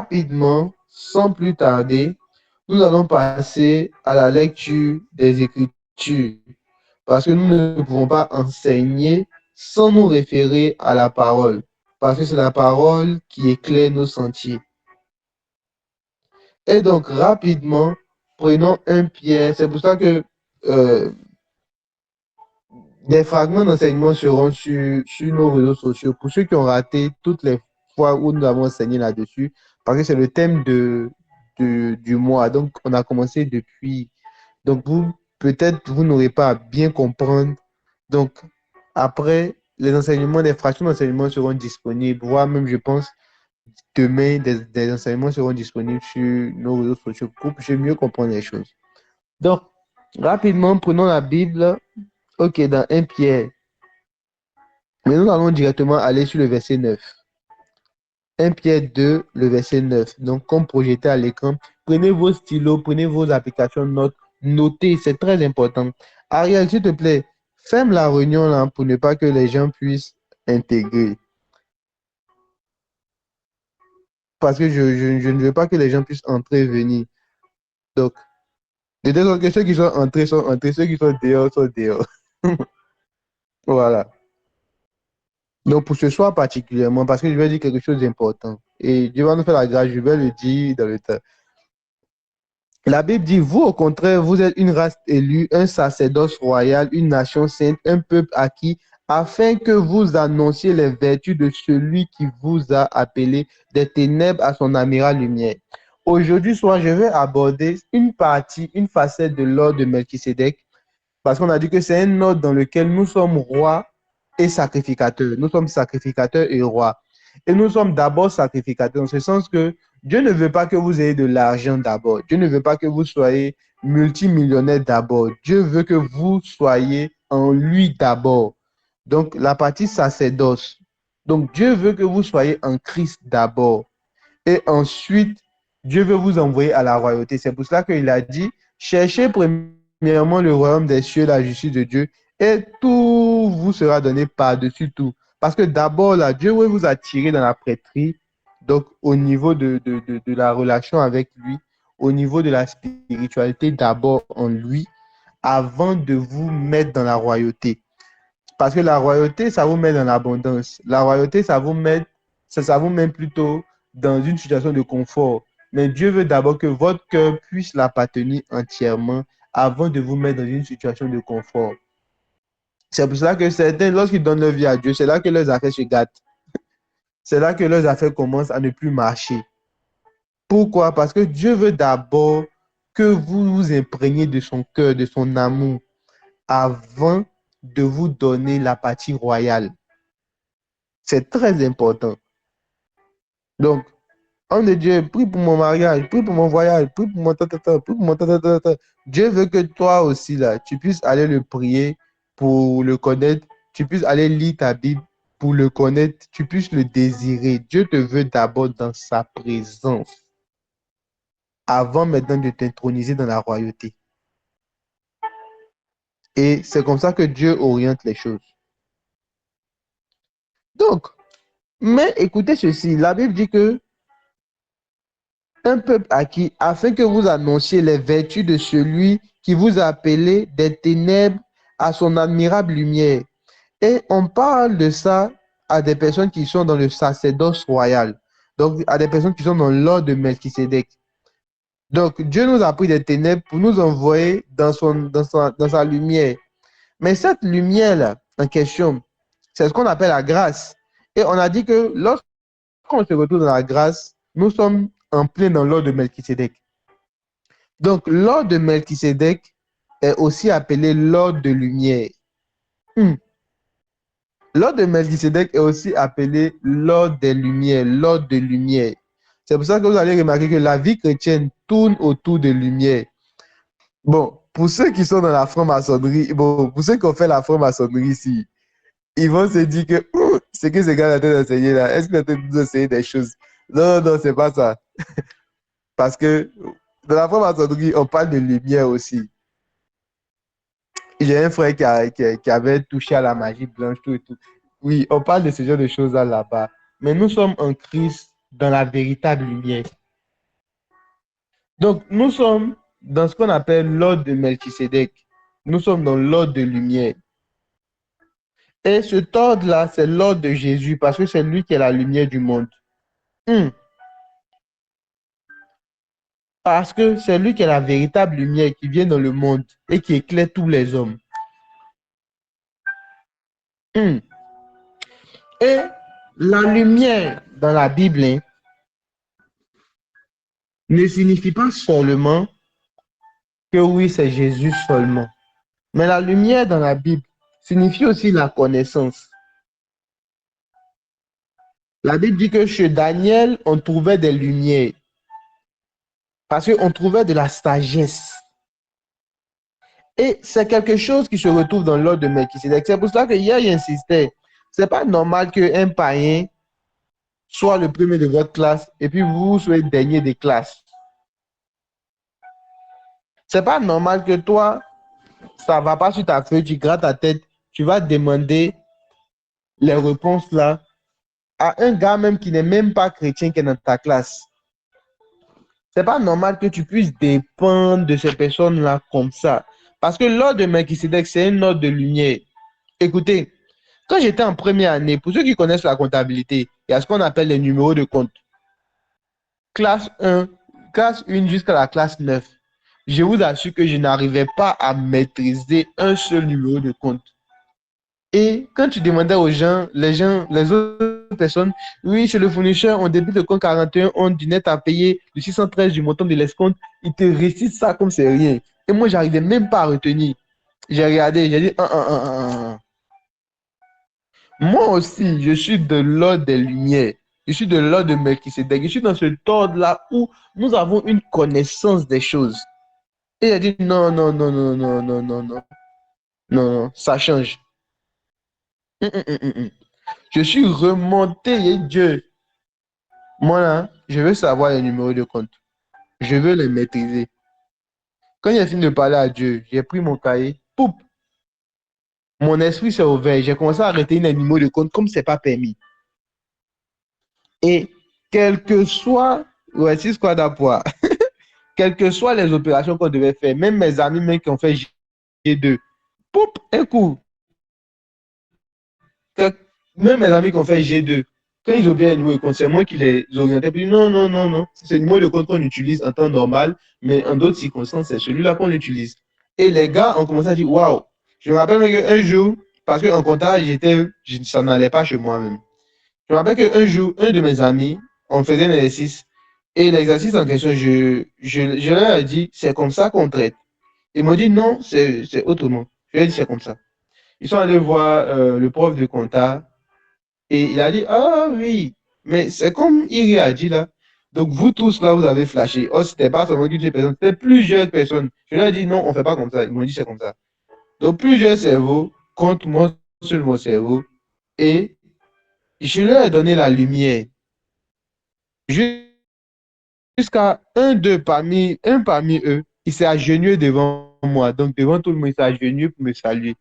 rapidement, sans plus tarder, nous allons passer à la lecture des Écritures, parce que nous ne pouvons pas enseigner sans nous référer à la parole, parce que c'est la parole qui éclaire nos sentiers. Et donc, rapidement, prenons 1 Pierre. C'est pour ça que euh, des fragments d'enseignement seront sur nos réseaux sociaux. Pour ceux qui ont raté toutes les fois où nous avons enseigné là-dessus, parce que c'est le thème du mois. Donc, on a commencé depuis. Donc, peut-être, vous n'aurez pas à bien comprendre. Donc, après, les enseignements, les fractions d'enseignement seront disponibles, voire même, je pense, demain, des enseignements seront disponibles sur nos réseaux sociaux pour que je mieux comprendre les choses. Donc, rapidement, prenons la Bible. Ok, dans 1 Pierre. Mais nous allons directement aller sur le verset 9. 1 Pierre 2, le verset 9. Donc, comme projeté à l'écran, prenez vos stylos, prenez vos applications notes, notez, c'est très important. Ariel, s'il te plaît, ferme la réunion là pour ne pas que les gens puissent intégrer. Parce que je ne veux pas que les gens puissent entrer et venir. Donc, de telle sorte que ceux qui sont entrés, ceux qui sont dehors, sont dehors. Voilà. Donc, pour ce soir particulièrement, parce que je vais dire quelque chose d'important. Et Dieu va nous faire la grâce, je vais le dire dans le temps. La Bible dit, vous, au contraire, vous êtes une race élue, un sacerdoce royal, une nation sainte, un peuple acquis, afin que vous annonciez les vertus de celui qui vous a appelé des ténèbres à son admirable lumière. Aujourd'hui soir, je vais aborder une partie, une facette de l'ordre de Melchisédek, parce qu'on a dit que c'est un ordre dans lequel nous sommes rois et sacrificateurs. Nous sommes sacrificateurs et rois. Et nous sommes d'abord sacrificateurs, dans ce sens que Dieu ne veut pas que vous ayez de l'argent d'abord. Dieu ne veut pas que vous soyez multimillionnaire d'abord. Dieu veut que vous soyez en lui d'abord. Donc, la partie sacerdoce. Donc, Dieu veut que vous soyez en Christ d'abord. Et ensuite, Dieu veut vous envoyer à la royauté. C'est pour cela qu'il a dit, cherchez premièrement le royaume des cieux, la justice de Dieu, et tout vous sera donné par-dessus tout. Parce que d'abord, là, Dieu veut vous attirer dans la prêtrise, donc au niveau de la relation avec lui, au niveau de la spiritualité d'abord en lui, avant de vous mettre dans la royauté. Parce que la royauté, ça vous met dans l'abondance. La royauté, ça vous met plutôt dans une situation de confort. Mais Dieu veut d'abord que votre cœur puisse l'appartenir entièrement avant de vous mettre dans une situation de confort. C'est pour cela que certains, lorsqu'ils donnent leur vie à Dieu, c'est là que leurs affaires se gâtent. C'est là que leurs affaires commencent à ne plus marcher. Pourquoi? Parce que Dieu veut d'abord que vous vous imprégniez de son cœur, de son amour, avant de vous donner la partie royale. C'est très important. Donc, homme de Dieu, prie pour mon mariage, prie pour mon voyage, prie pour mon tata, prie pour mon tata. Dieu veut que toi aussi, là, tu puisses aller le prier pour le connaître, tu puisses aller lire ta Bible pour le connaître, tu puisses le désirer. Dieu te veut d'abord dans sa présence, avant maintenant de t'introniser dans la royauté. Et c'est comme ça que Dieu oriente les choses. Donc, mais écoutez ceci, la Bible dit que un peuple acquis, afin que vous annonciez les vertus de celui qui vous a appelé des ténèbres à son admirable lumière. Et on parle de ça à des personnes qui sont dans le sacerdoce royal, donc à des personnes qui sont dans l'ordre de Melchisédek. Donc Dieu nous a pris des ténèbres pour nous envoyer dans sa lumière. Mais cette lumière-là en question, c'est ce qu'on appelle la grâce. Et on a dit que lorsqu'on se retrouve dans la grâce, nous sommes en plein dans l'ordre de Melchisédek. Donc, l'ordre de Melchisédek est aussi appelé l'ordre de lumière. L'ordre de Melchisédek est aussi appelé l'ordre des lumières, l'ordre de lumière. C'est pour ça que vous allez remarquer que la vie chrétienne tourne autour de lumière. Bon, pour ceux qui sont dans la franc-maçonnerie, pour ceux qui ont fait la franc-maçonnerie ici, ils vont se dire que ce que ces gars ont d'enseigner là, est-ce qu'ils ont de nous enseigner des choses? Non, non, c'est pas ça. Parce que dans la franc-maçonnerie, on parle de lumière aussi. J'ai un frère qui avait touché à la magie blanche, tout et tout. Oui, on parle de ce genre de choses-là là-bas. Mais nous sommes en Christ, dans la véritable lumière. Donc, nous sommes dans ce qu'on appelle l'ordre de Melchisédek. Nous sommes dans l'ordre de lumière. Et cet ordre-là, c'est l'ordre de Jésus parce que c'est lui qui est la lumière du monde. Parce que c'est lui qui est la véritable lumière qui vient dans le monde et qui éclaire tous les hommes. Et la lumière dans la Bible ne signifie pas seulement que oui, c'est Jésus seulement. Mais la lumière dans la Bible signifie aussi la connaissance. La Bible dit que chez Daniel, on trouvait des lumières. Parce qu'on trouvait de la sagesse. Et c'est quelque chose qui se retrouve dans l'ordre de Melchisédek. C'est pour cela que hier, j'insistais. C'est pas normal qu'un païen soit le premier de votre classe et puis vous soyez le dernier des classes. C'est pas normal que toi, ça va pas sur ta feuille, tu grattes ta tête, tu vas demander les réponses là à un gars même qui n'est même pas chrétien qui est dans ta classe. C'est pas normal que tu puisses dépendre de ces personnes-là comme ça. Parce que l'ordre de Melchisédek, c'est un ordre de lumière. Écoutez, quand j'étais en première année, pour ceux qui connaissent la comptabilité, il y a ce qu'on appelle les numéros de compte. Classe 1 jusqu'à la classe 9. Je vous assure que je n'arrivais pas à maîtriser un seul numéro de compte. Et quand tu demandais aux gens, les autres personnes, oui, chez le fournisseur, on débute le compte 41, on du net à payer le 613 du montant de l'escompte, ils te récitent ça comme c'est rien. Et moi, j'arrivais même pas à retenir. J'ai regardé, j'ai dit, Moi aussi, je suis de l'ordre des lumières. Je suis de l'ordre de Melchisédek. Je suis dans ce ordre-là où nous avons une connaissance des choses. Et il a dit non, non, non, non, non, non, non, non, non, ça change. Je suis remonté et Dieu. Moi là, je veux savoir les numéros de compte. Je veux les maîtriser. Quand j'ai fini de parler à Dieu, j'ai pris mon cahier, poup, mon esprit s'est ouvert. J'ai commencé à arrêter les numéros de compte comme c'est pas permis. Et quel que soit, ouais, 6 squads à poids, quelles que soient les opérations qu'on devait faire, même mes amis même qui ont fait G2, poup, un coup. Même mes amis qui ont fait G2, quand ils ont bien joué, c'est moi qui les orientais. Puis non, non, non, non. C'est le numéro de compte qu'on utilise en temps normal, mais en d'autres circonstances, c'est celui-là qu'on utilise. Et les gars ont commencé à dire waouh. Je me rappelle qu'un jour, parce qu'en comptage, ça n'allait pas chez moi-même. Je me rappelle qu'un jour, un de mes amis, on faisait un exercice. Et l'exercice en question, je leur ai dit, c'est comme ça qu'on traite. Ils m'ont dit non, c'est autrement. Je leur ai dit, c'est comme ça. Ils sont allés voir le prof de compta et il a dit, ah oui, mais c'est comme Iri a dit là. Donc vous tous là, vous avez flashé. Oh, c'était pas seulement une personne, c'était plusieurs personnes. Je leur ai dit, non, on ne fait pas comme ça. Ils m'ont dit, c'est comme ça. Donc plusieurs cerveaux contre moi, seul mon cerveau. Et je leur ai donné la lumière. Jusqu'à parmi eux, il s'est agenouillé devant moi. Donc devant tout le monde, il s'est agenouillé pour me saluer.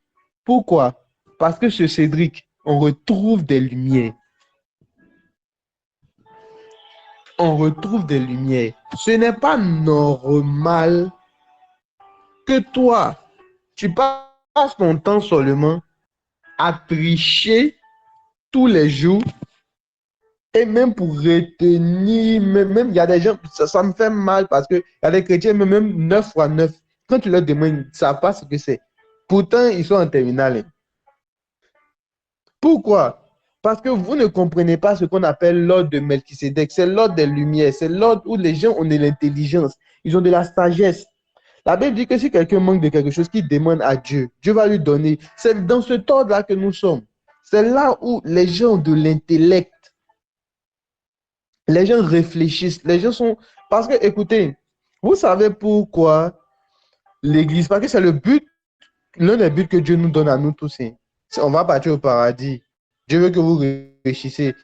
Pourquoi? Parce que chez Cédric, on retrouve des lumières. On retrouve des lumières. Ce n'est pas normal que toi, tu passes ton temps seulement à tricher tous les jours et même pour retenir, même il y a des gens, ça me fait mal parce qu'il y a des chrétiens, même 9 fois 9, quand tu leur demandes, ils ne savent pas ce que c'est. Pourtant, ils sont en terminale. Pourquoi? Parce que vous ne comprenez pas ce qu'on appelle l'ordre de Melchisédek. C'est l'ordre des lumières. C'est l'ordre où les gens ont de l'intelligence. Ils ont de la sagesse. La Bible dit que si quelqu'un manque de quelque chose qu'il demande à Dieu, Dieu va lui donner. C'est dans ce ordre-là que nous sommes. C'est là où les gens ont de l'intellect. Les gens réfléchissent. Les gens sont... Parce que, écoutez, vous savez pourquoi l'Église, parce que c'est le but, l'un des buts que Dieu nous donne à nous tous. On va partir au paradis. Dieu veut que vous réfléchissiez.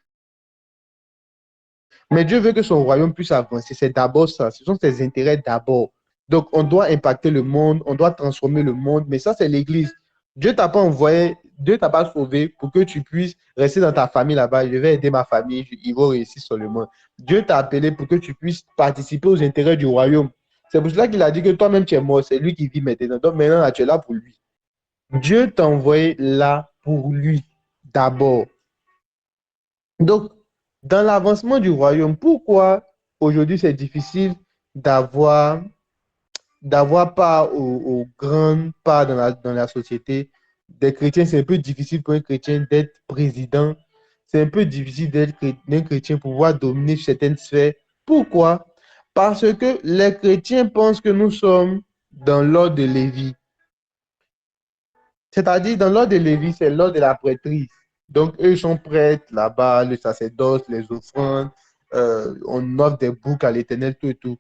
Mais Dieu veut que son royaume puisse avancer. C'est d'abord ça. Ce sont ses intérêts d'abord. Donc, on doit impacter le monde, on doit transformer le monde. Mais ça, c'est l'Église. Dieu t'a pas envoyé, Dieu t'a pas sauvé pour que tu puisses rester dans ta famille là-bas. Je vais aider ma famille, ils vont réussir sur le monde. Dieu t'a appelé pour que tu puisses participer aux intérêts du royaume. C'est pour cela qu'il a dit que toi-même tu es mort, c'est lui qui vit maintenant. Donc maintenant, là, tu es là pour lui. Dieu t'a envoyé là pour lui d'abord. Donc, dans l'avancement du royaume, pourquoi aujourd'hui c'est difficile d'avoir part aux grandes parts dans la société des chrétiens? C'est un peu difficile pour un chrétien d'être président. C'est un peu difficile d'être un chrétien pour pouvoir dominer certaines sphères. Pourquoi? Parce que les chrétiens pensent que nous sommes dans l'ordre de Lévi. C'est-à-dire, dans l'ordre de Lévi, c'est l'ordre de la prêtrise. Donc, eux sont prêtres là-bas, le sacerdoce, les offrandes, on offre des boucs à l'Éternel, tout et tout.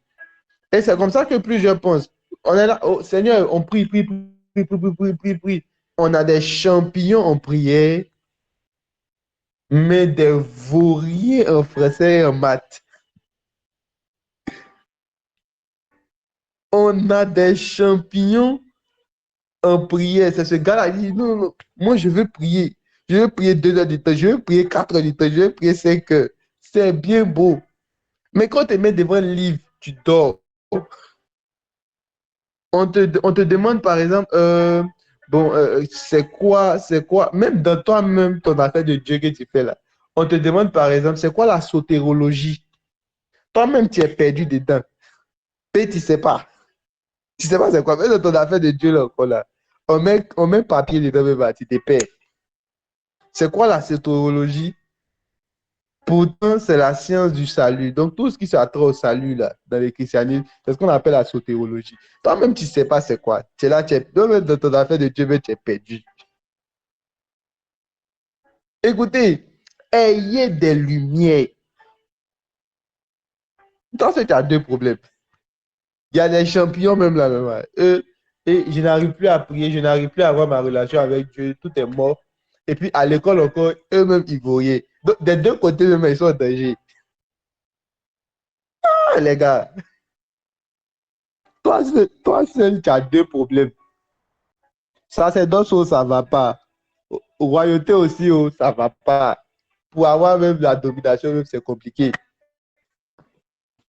Et c'est comme ça que plusieurs pensent. On est là, oh, Seigneur, on prie, prie, prie, prie, prie, prie, prie, prie. On a des champignons en prière, mais des vauriers en français et en maths. On a des champignons en prière. C'est ce gars-là qui dit, non, non, moi je veux prier. Je veux prier 2 heures du temps, je veux prier 4 heures du temps, je veux prier 5 heures. C'est bien beau. Mais quand tu te mets devant le livre, tu dors. On te demande par exemple, bon, c'est quoi, même dans toi-même, ton affaire de Dieu que tu fais là, on te demande par exemple, c'est quoi la sotérologie? Toi-même, tu es perdu dedans. Et tu sais pas. Tu sais pas c'est quoi. Mais dans ton affaire de Dieu là, encore là, on met papier dedans, mais bah, tu te perds. C'est quoi la sotérologie? Pourtant, c'est la science du salut. Donc, tout ce qui s'attrait au salut, là, dans le christianisme, c'est ce qu'on appelle la sotérologie. Toi-même, tu ne sais pas c'est quoi. Tu es là, toi-même, dans ton affaire de Dieu, mais tu es perdu. Écoutez, ayez des lumières. Dans ce, tu as 2 problèmes. Il y a des champions même là, même là. Et je n'arrive plus à prier, je n'arrive plus à avoir ma relation avec Dieu, tout est mort. Et puis, à l'école encore, eux-mêmes, ils voyaient. Donc, des 2 côtés, même, ils sont en danger. Ah, les gars, toi seul, tu as 2 problèmes. Sacerdoce, oh, ça va pas. Royauté aussi, oh, ça va pas. Pour avoir même la domination, même, c'est compliqué.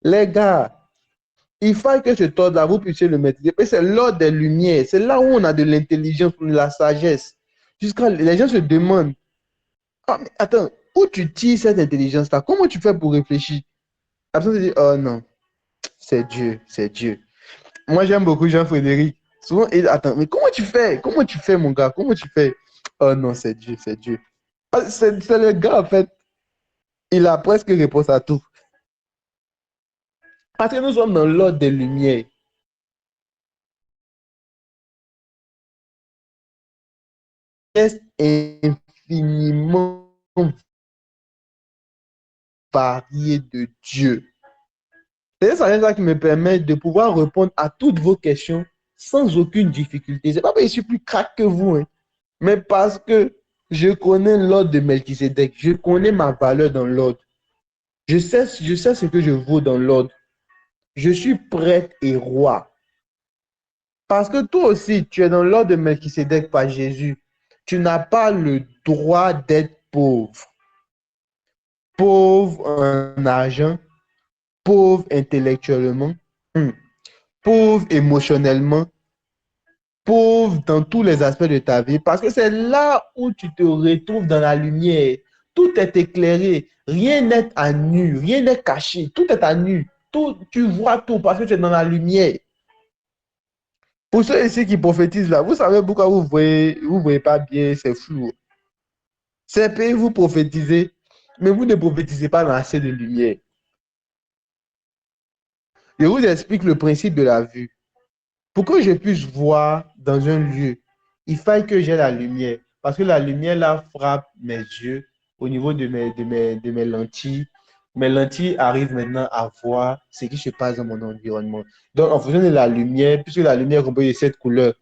Les gars, il faut que ce ordre-là, vous puissiez le maîtriser. Et c'est l'ordre des lumières. C'est là où on a de l'intelligence, de la sagesse. Jusqu'à les gens se demandent, ah, mais attends, où tu tires cette intelligence-là? Comment tu fais pour réfléchir? Après, tu dis, oh non, c'est Dieu, c'est Dieu. Moi, j'aime beaucoup Jean-Frédéric. Souvent, attends, mais comment tu fais? Comment tu fais, mon gars? Comment tu fais? Oh non, c'est Dieu, c'est Dieu. Ah, c'est le gars, en fait, il a presque réponse à tout. Parce que nous sommes dans l'ordre des lumières. Est infiniment varié de Dieu. C'est ça qui me permet de pouvoir répondre à toutes vos questions sans aucune difficulté. C'est pas parce que je suis plus crack que vous, hein, mais parce que je connais l'ordre de Melchisedec. Je connais ma valeur dans l'ordre. Je sais ce que je vaux dans l'ordre. Je suis prêtre et roi. Parce que toi aussi, tu es dans l'ordre de Melchisedec par Jésus. Tu n'as pas le droit d'être pauvre. Pauvre en argent, pauvre intellectuellement, pauvre émotionnellement, pauvre dans tous les aspects de ta vie. Parce que c'est là où tu te retrouves dans la lumière. Tout est éclairé. Rien n'est à nu. Rien n'est caché. Tout est à nu. Tout, tu vois tout parce que tu es dans la lumière. Pour ceux ici qui prophétisent là, vous savez pourquoi vous voyez pas bien, c'est flou. C'est pays vous prophétisez, mais vous ne prophétisez pas dans assez de lumière. Je vous explique le principe de la vue. Pour que je puisse voir dans un lieu, il faut que j'ai la lumière. Parce que la lumière là frappe mes yeux au niveau de mes lentilles. Mes lentilles arrivent maintenant à voir ce qui se passe dans mon environnement. Donc, en fonction de la lumière, puisque la lumière est composée de 7 couleurs,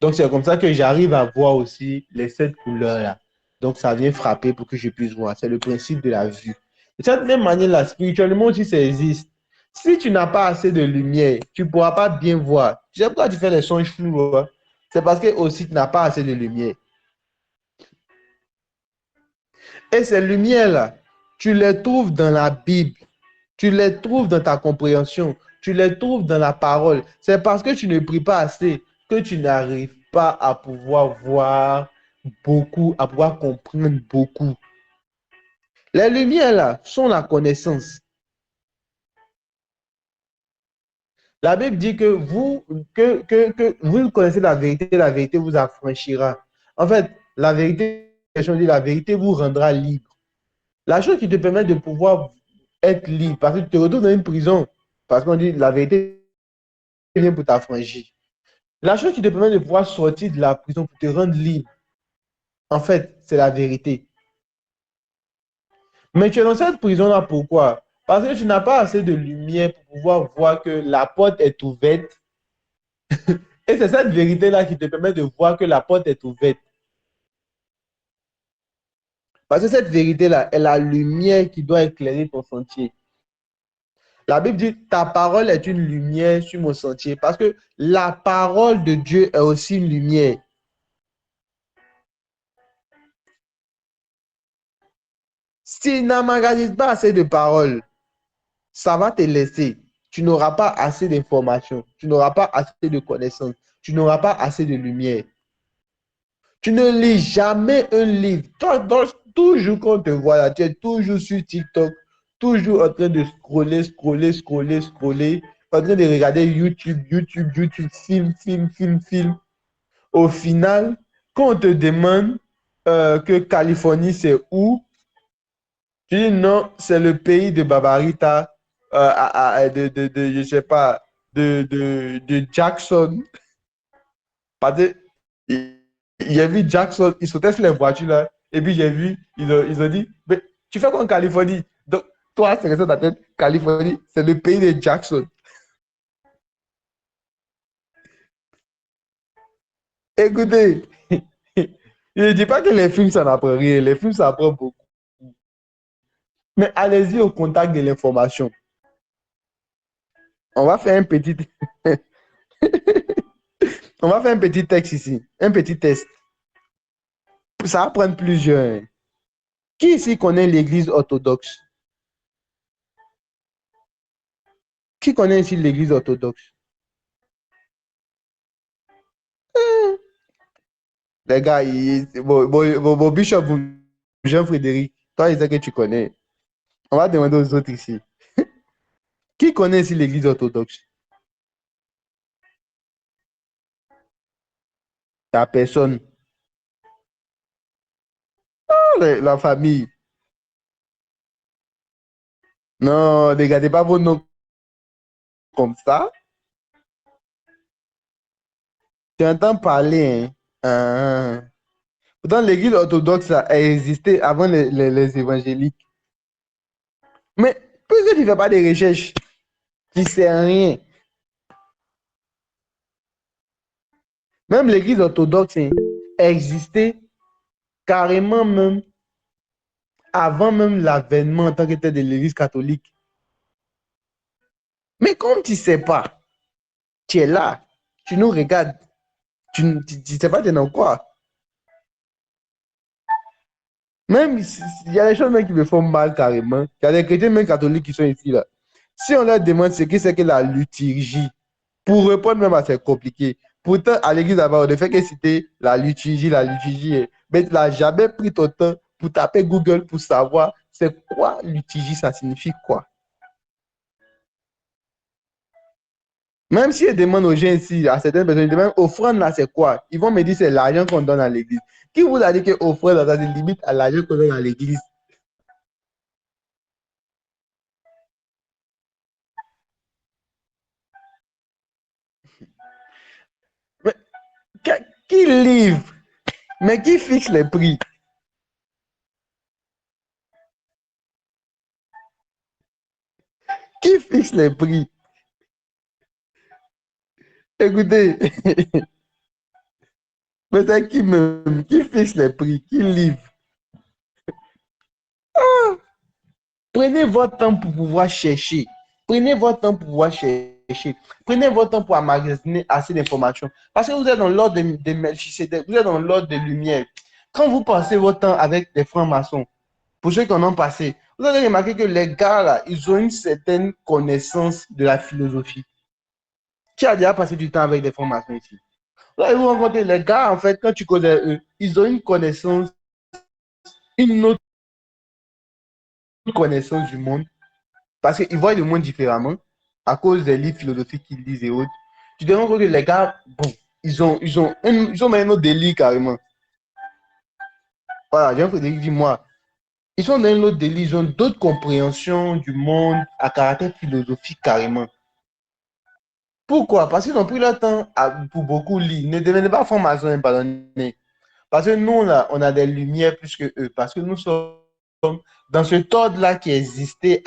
donc c'est comme ça que j'arrive à voir aussi les 7 couleurs là. Donc, ça vient frapper pour que je puisse voir. C'est le principe de la vue. De cette même manière-là, spirituellement aussi, ça existe. Si tu n'as pas assez de lumière, tu ne pourras pas bien voir. Tu sais pourquoi tu fais les songes flous, hein? C'est parce que aussi tu n'as pas assez de lumière. Et ces lumières-là, tu les trouves dans la Bible. Tu les trouves dans ta compréhension. Tu les trouves dans la parole. C'est parce que tu ne pries pas assez que tu n'arrives pas à pouvoir voir beaucoup, à pouvoir comprendre beaucoup. Les lumières, là, sont la connaissance. La Bible dit que que vous connaissez la vérité vous affranchira. En fait, la vérité, la vérité vous rendra libre. La chose qui te permet de pouvoir être libre, parce que tu te retrouves dans une prison, parce qu'on dit la vérité vient pour t'affranchir. La chose qui te permet de pouvoir sortir de la prison pour te rendre libre, en fait, c'est la vérité. Mais tu es dans cette prison-là, pourquoi? Parce que tu n'as pas assez de lumière pour pouvoir voir que la porte est ouverte. Et c'est cette vérité-là qui te permet de voir que la porte est ouverte. Parce que cette vérité-là est la lumière qui doit éclairer ton sentier. La Bible dit, ta parole est une lumière sur mon sentier. Parce que la parole de Dieu est aussi une lumière. Si tu n'emmagasines pas assez de paroles, ça va te laisser. Tu n'auras pas assez d'informations. Tu n'auras pas assez de connaissances. Tu n'auras pas assez de lumière. Tu ne lis jamais un livre. Toujours quand on te voit là, tu es toujours sur TikTok, toujours en train de scroller, en train de regarder YouTube, film. Au final, quand on te demande que Californie, c'est où, tu dis non, c'est le pays de Babarita, je sais pas, de Jackson. Parce que j'ai vu Jackson, il sautait sur les voitures là, et puis j'ai vu, ils ont dit, mais tu fais quoi en Californie? Donc, toi, c'est resté dans ta tête, Californie, c'est le pays de Jackson. Écoutez, je ne dis pas que les films, ça n'apprend rien, les films, ça apprend beaucoup. Mais allez-y au contact de l'information. On va faire un petit, on va faire un petit texte ici, un petit test. Ça va prendre plusieurs. Qui ici connaît l'église orthodoxe? Qui connaît ici l'église orthodoxe? Les gars, vos bishop, Jean-Frédéric, toi, il sait que tu connais. On va demander aux autres ici. Qui connaît ici l'église orthodoxe? La personne. La famille. Non, ne regardez pas vos noms comme ça. Tu entends parler, hein? Ah. Pourtant, l'église orthodoxe ça a existé avant les évangéliques. Mais pourquoi tu ne fais pas des recherches? Tu ne sais rien. Même l'église orthodoxe hein, a existé carrément même avant même l'avènement en tant que tel de l'église catholique. Mais comme tu ne sais pas, tu es là, tu nous regardes, tu ne sais pas, tu es dans quoi? Même, il y a des choses même qui me font mal carrément. Il y a des chrétiens même catholiques qui sont ici là. Si on leur demande ce que c'est que la liturgie, pour répondre même à c'est compliqué. Pourtant, à l'église là-bas, on ne fait que citer la liturgie. Mais tu n'as jamais pris ton temps pour taper Google pour savoir c'est quoi liturgie, ça signifie quoi. Même si je demande aux gens ici, à certaines personnes, ils demandent offrande là, c'est quoi? Ils vont me dire c'est l'argent qu'on donne à l'église. Qui vous a dit que offrande là, ça se limite à l'argent qu'on donne à l'église? Mais, qui livre? Mais qui fixe les prix? Qui fixe les prix? Écoutez, mais c'est qui même? Qui fixe les prix? Qui livre? Prenez votre temps pour pouvoir chercher. Prenez votre temps pour pouvoir chercher. Prenez votre temps pour emmagasiner assez d'informations. Parce que vous êtes dans l'ordre de Melchizedek, vous êtes dans l'ordre de lumière. Quand vous passez votre temps avec des francs-maçons, pour ceux qui en ont passé, Vous avez remarqué que les gars, là, ils ont une certaine connaissance de la philosophie. Qui a déjà passé du temps avec des formations ici? Là, vous rencontrez les gars, en fait, quand tu connais eux, ils ont une connaissance, une autre connaissance du monde, parce qu'ils voient le monde différemment, à cause des livres philosophiques qu'ils lisent et autres. Tu te rends compte que les gars, bon, ils ont même un autre délire carrément. Voilà, Jean-Frédéric, dis-moi, ils sont dans un autre délire, ils ont d'autres compréhensions du monde à caractère philosophique carrément. Pourquoi? Parce qu'ils ont pris leur temps pour beaucoup lire. Ne devenez pas franc-maçon, pardonnez. Parce que nous, là, on a des lumières plus que eux. Parce que nous sommes dans ce ordre-là qui existait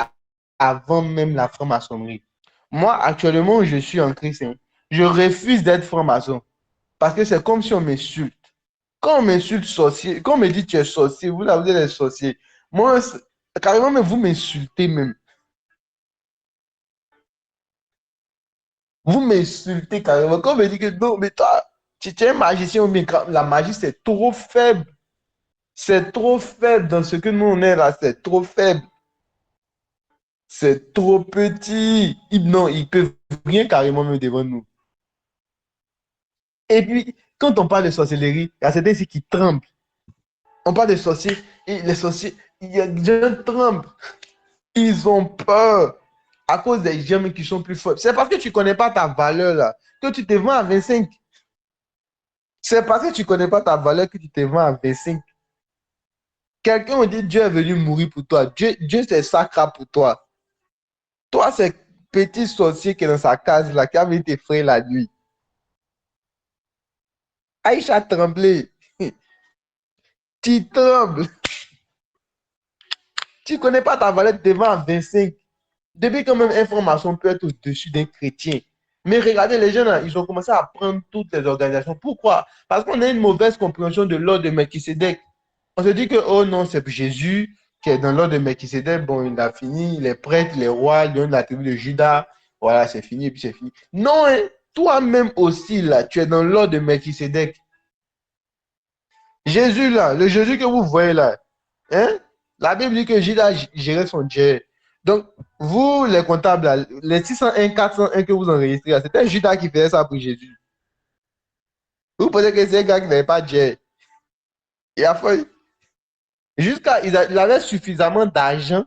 avant même la franc-maçonnerie. Moi, actuellement, je suis en Christ. Hein. Je refuse d'être franc-maçon. Parce que c'est comme si on m'insulte. Quand on m'insulte sorcier, quand on me dit tu es sorcier, vous là, vous êtes sorcier. Moi, carrément, mais vous m'insultez même. Vous m'insultez carrément. Quand on me dit que non, mais toi, tu es un magicien, mais la magie, c'est trop faible. C'est trop faible dans ce que nous on est là, c'est trop faible. C'est trop petit. Non, ils peuvent rien carrément me devant nous. Et puis, quand on parle de sorcellerie, il y a certains ici qui tremblent. On parle de sorciers, et les sorciers, il y a des gens qui tremblent. Ils ont peur à cause des gens qui sont plus forts. C'est parce que tu ne connais pas ta valeur là, que tu te vends à 25. C'est parce que tu ne connais pas ta valeur que tu te vends à 25. Quelqu'un me dit Dieu est venu mourir pour toi. Dieu c'est sacré pour toi. Toi, c'est petit sorcier qui est dans sa case là, qui a venu t'effrayer la nuit. Aïcha a tremblé. Tu trembles. Tu ne connais pas ta valeur, tu te vends à 25. Depuis quand même information peut être au-dessus d'un chrétien. Mais regardez, les jeunes, là, ils ont commencé à prendre toutes les organisations. Pourquoi? Parce qu'on a une mauvaise compréhension de l'ordre de Melchisédek. On se dit que, oh non, c'est Jésus qui est dans l'ordre de Melchisédek. Bon, il a fini, les prêtres, les rois, ils ont la tribu de Judas. Voilà, c'est fini, et puis c'est fini. Non, hein, toi-même aussi, là, tu es dans l'ordre de Melchisédek. Jésus, là, le Jésus que vous voyez là, hein? La Bible dit que Judas gérait son Dieu. Donc, vous, les comptables, là, les 601, 401 que vous enregistrez, c'était Judas qui faisait ça pour Jésus. Vous pensez que c'est un gars qui n'avait pas Dieu. Et après, il avait suffisamment d'argent,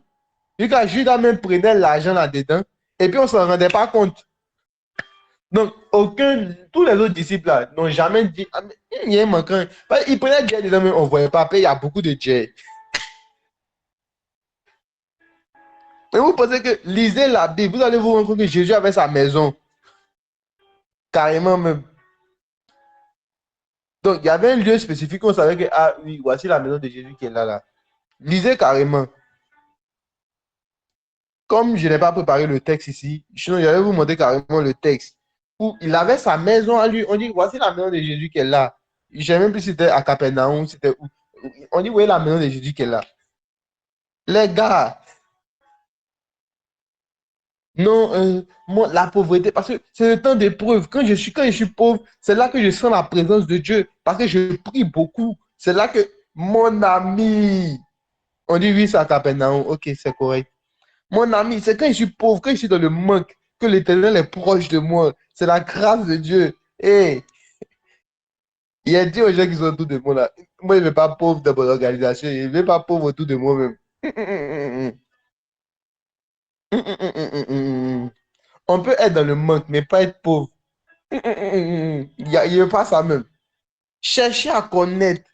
jusqu'à Judas même prenait l'argent là-dedans, et puis on ne s'en rendait pas compte. Donc, tous les autres disciples là n'ont jamais dit, ah, mais il y a un manquant. Ils prenaient Dieu dedans, mais on ne voyait pas. Après, il y a beaucoup de Dieu. Mais vous pensez que lisez la Bible, vous allez vous rendre compte que Jésus avait sa maison. Carrément même. Donc, il y avait un lieu spécifique, on savait que, ah oui, voici la maison de Jésus qui est là, là. Lisez carrément. Comme je n'ai pas préparé le texte ici, sinon je vais vous montrer carrément le texte. Où il avait sa maison à lui. On dit, voici la maison de Jésus qui est là. Je ne sais même plus si c'était à Capernaum, c'était où. On dit, voyez la maison de Jésus qui est là. Les gars, non, moi, la pauvreté, parce que c'est le temps d'épreuve. Quand je suis pauvre, c'est là que je sens la présence de Dieu. Parce que je prie beaucoup. C'est là que mon ami, on dit oui, c'est à Capernaum. Ok, c'est correct. Mon ami, c'est quand je suis pauvre, quand je suis dans le manque, que l'Éternel est proche de moi. C'est la grâce de Dieu. Et il a dit aux gens qui sont autour de moi là, moi, je ne vais pas pauvre dans mon organisation, je ne vais pas pauvre autour de moi-même. On peut être dans le manque, mais pas être pauvre. Il n'y a pas ça même. Cherchez à connaître.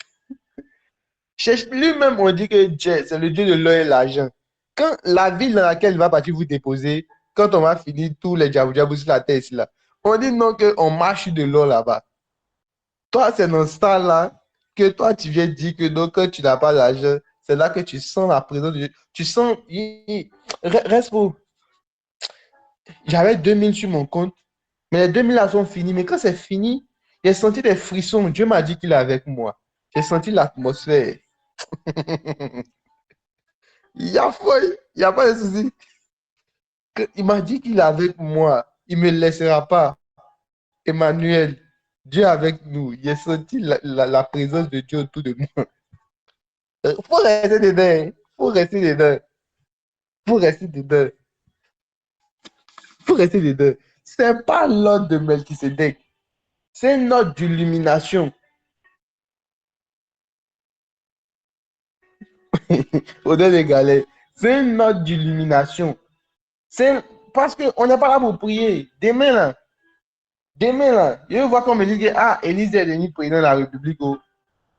Lui-même, on dit que Dieu, c'est le Dieu de l'or et l'argent. Quand la ville dans laquelle il va partir vous déposer, quand on va finir tous les diabou sur la terre ici, là, on dit non qu'on marche sur de l'or là-bas. Toi, c'est dans ce temps-là que toi, tu viens dire que donc, quand tu n'as pas d'argent, c'est là que tu sens la présence de Dieu. Tu sens, reste pour. J'avais 2000 sur mon compte, mais les 2000 là sont finis. Mais quand c'est fini, j'ai senti des frissons. Dieu m'a dit qu'il est avec moi. J'ai senti l'atmosphère. Il y a foi, il n'y a pas de souci. Il m'a dit qu'il est avec moi. Il ne me laissera pas. Emmanuel, Dieu est avec nous. J'ai senti la présence de Dieu autour de moi. Il faut rester dedans. Il faut rester dedans. Pour rester dedans. Pour rester dedans. C'est pas l'ordre de Melchisedec. C'est une ordre d'illumination. Odeur de galets. C'est une ordre d'illumination. C'est parce qu'on n'est pas là pour prier. Demain là, je vois qu'on me dit que ah, Élise est devenue président de la République. Oh.